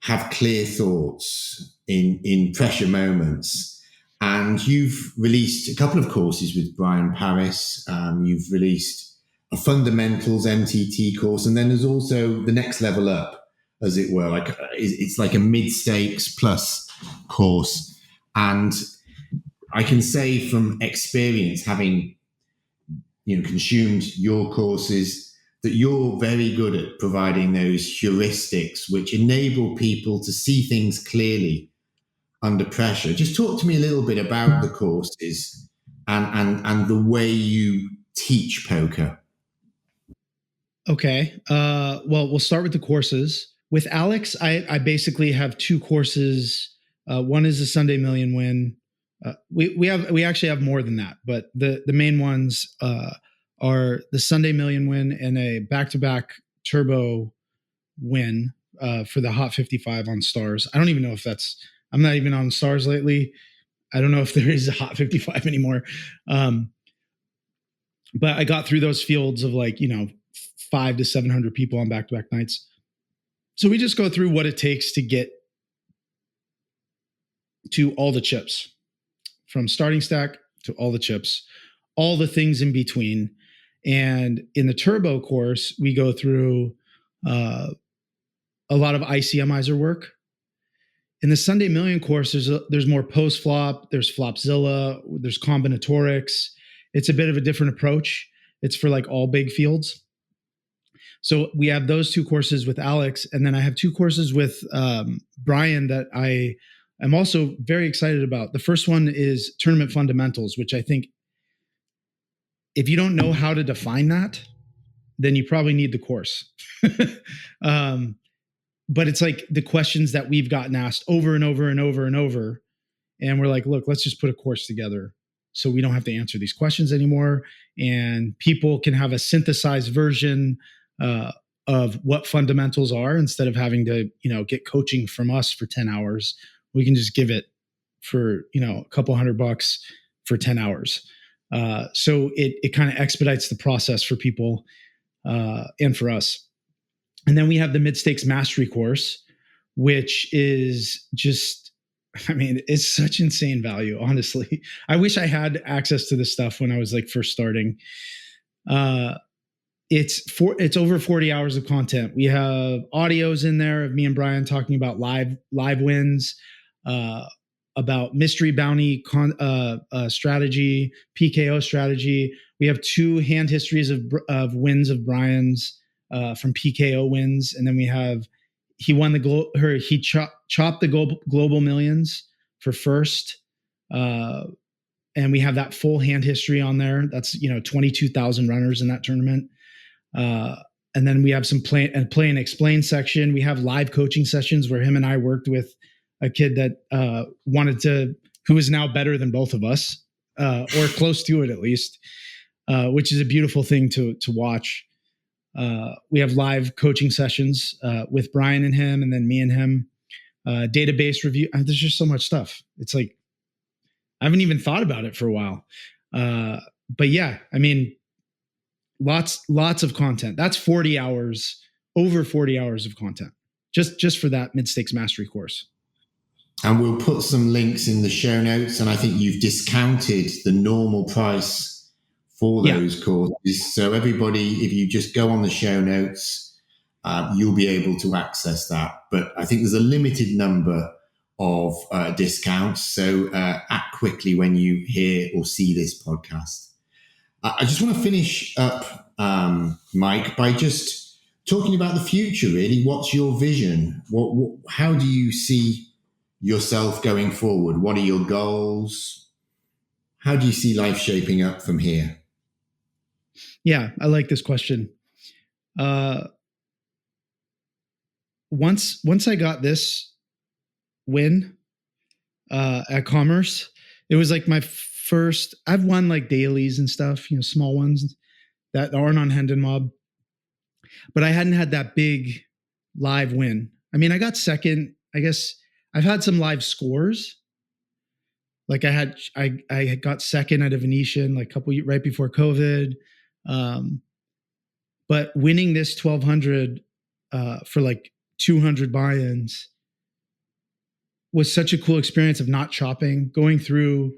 have clear thoughts in pressure moments. And you've released a couple of courses with Brian Paris. You've released a fundamentals MTT course. And then there's also the next level up, as it were. Like it's like a mid-stakes plus course. And I can say from experience, having consumed your courses, that you're very good at providing those heuristics which enable people to see things clearly under pressure. Just talk to me a little bit about the courses and the way you teach poker. Okay. Well, we'll start with the courses. With Alex, I basically have two courses. One is the Sunday Million Win. We actually have more than that, but the main ones are the Sunday Million Win and a back-to-back turbo win for the Hot 55 on Stars. I don't even know if I'm not even on Stars lately. I don't know if there is a Hot 55 anymore. But I got through those fields of 500 to 700 people on back-to-back nights. So we just go through what it takes to get to all the chips, from starting stack to all the chips, all the things in between. And in the turbo course, we go through a lot of ICMizer work. In the Sunday Million course, there's more post flop, there's Flopzilla, there's combinatorics. It's a bit of a different approach. It's for like all big fields. So we have those two courses with Alex, and then I have two courses with Brian that I am also very excited about. The first one is Tournament Fundamentals, which I think if you don't know how to define that, then you probably need the course. But it's like the questions that we've gotten asked over and over and over and over. And we're like, look, let's just put a course together so we don't have to answer these questions anymore. And people can have a synthesized version of what fundamentals are instead of having to, get coaching from us for 10 hours. We can just give it for, a couple $100 for 10 hours. So it kind of expedites the process for people and for us. And then we have the Mid-Stakes Mastery course, which is just, it's such insane value, honestly. I wish I had access to this stuff when I was first starting. It's over 40 hours of content. We have audios in there of me and Brian talking about live wins, about mystery bounty strategy, PKO strategy. We have 2 hand histories of wins of Brian's from PKO wins, and then we have he won he chopped the global millions for first, and we have that full hand history on there. That's 22,000 runners in that tournament. And then we have some play and explain section. We have live coaching sessions where him and I worked with a kid that who is now better than both of us, or close to it at least, which is a beautiful thing to watch. We have live coaching sessions with Brian and him, and then me and him. Database review. There's just so much stuff. It's like I haven't even thought about it for a while. But yeah, I mean, lots of content. That's 40 hours, over 40 hours of content, just for that mid-stakes mastery course. And we'll put some links in the show notes. And I think you've discounted the normal price for those courses. So everybody, if you just go on the show notes, you'll be able to access that. But I think there's a limited number of discounts. So act quickly when you hear or see this podcast. I just want to finish up, Mike, by just talking about the future, really. What's your vision? How do you see yourself going forward? What are your goals? How do you see life shaping up from here? Yeah, I like this question. Once I got this win at Commerce, it was like my first. I've won like dailies and stuff, small ones that aren't on Hendon Mob, but I hadn't had that big live win. I mean, I got second. I guess I've had some live scores. Like I got second at a Venetian like right before COVID. But winning this 1200 for like 200 buy-ins was such a cool experience of not chopping, going through,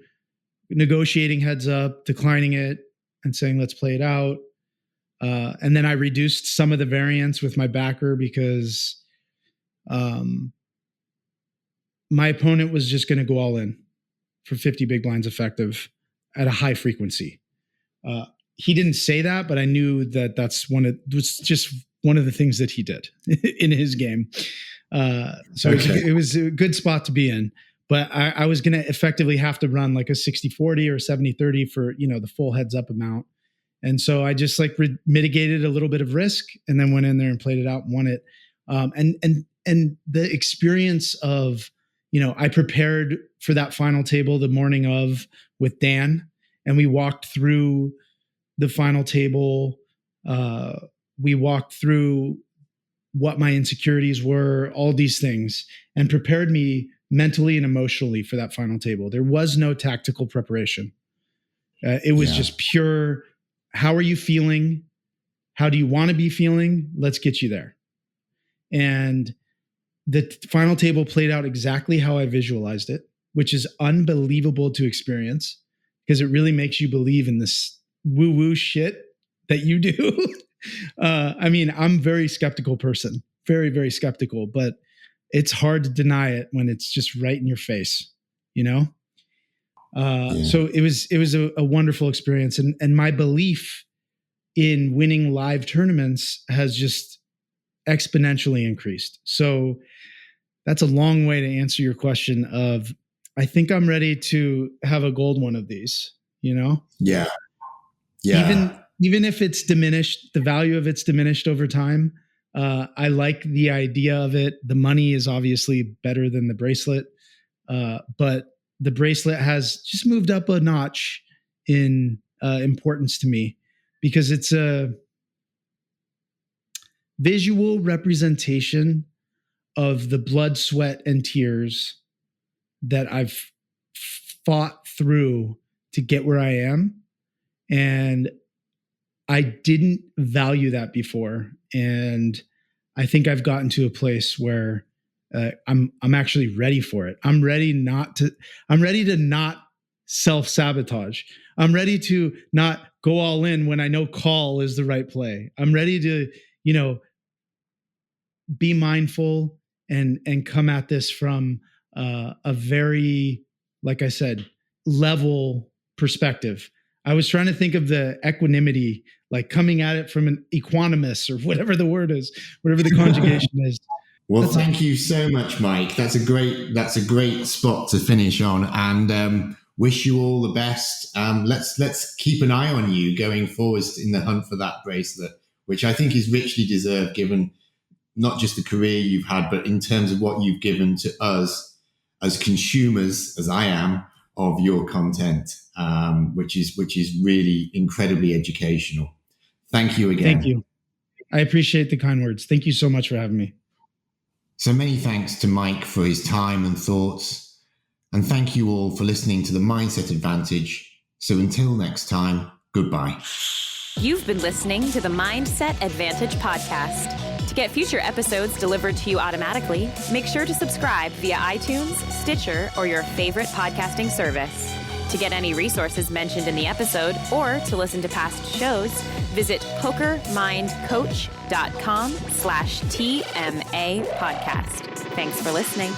negotiating heads up, declining it, and saying, let's play it out. And then I reduced some of the variance with my backer because my opponent was just going to go all in for 50 big blinds effective at a high frequency. He didn't say that, but I knew that was just one of the things that he did in his game. So it was a good spot to be in. But I was going to effectively have to run like a 60-40 or 70-30 for, the full heads up amount. And so I just like mitigated a little bit of risk and then went in there and played it out and won it. And the experience of, I prepared for that final table the morning of with Dan, and we walked through the final table. We walked through what my insecurities were, all these things, and prepared me mentally and emotionally for that final table. There was no tactical preparation. It was just pure, how are you feeling? How do you want to be feeling? Let's get you there. And the final table played out exactly how I visualized it, which is unbelievable to experience because it really makes you believe in this woo-woo shit that you do. I mean, I'm a very skeptical person, very, very skeptical, but it's hard to deny it when it's just right in your face, So it was a wonderful experience. And my belief in winning live tournaments has just exponentially increased. So that's a long way to answer your question of, I think I'm ready to have a gold one of these, Yeah. Even if it's diminished, the value of it's diminished over time. I like the idea of it. The money is obviously better than the bracelet, but the bracelet has just moved up a notch in importance to me because it's a visual representation of the blood, sweat, and tears that I've fought through to get where I am. And I didn't value that before. And I think I've gotten to a place where I'm actually ready for it. I'm ready to not self-sabotage. I'm ready to not go all in when I know call is the right play. I'm ready to, be mindful and come at this from a very, like I said, level perspective. I was trying to think of the equanimity, like coming at it from an equanimous or whatever the word is, whatever the conjugation is. Well, thank you so much, Mike. That's a great spot to finish on, and wish you all the best. Let's keep an eye on you going forwards in the hunt for that bracelet, which I think is richly deserved, given not just the career you've had, but in terms of what you've given to us as consumers, as I am, of your content, which is really incredibly educational. Thank you again. Thank you. I appreciate the kind words. Thank you so much for having me. So many thanks to Mike for his time and thoughts. And thank you all for listening to the Mindset Advantage. So until next time, goodbye. You've been listening to the Mindset Advantage podcast. To get future episodes delivered to you automatically, make sure to subscribe via iTunes, Stitcher, or your favorite podcasting service. To get any resources mentioned in the episode or to listen to past shows, visit pokermindcoach.com/TMA podcast. Thanks for listening.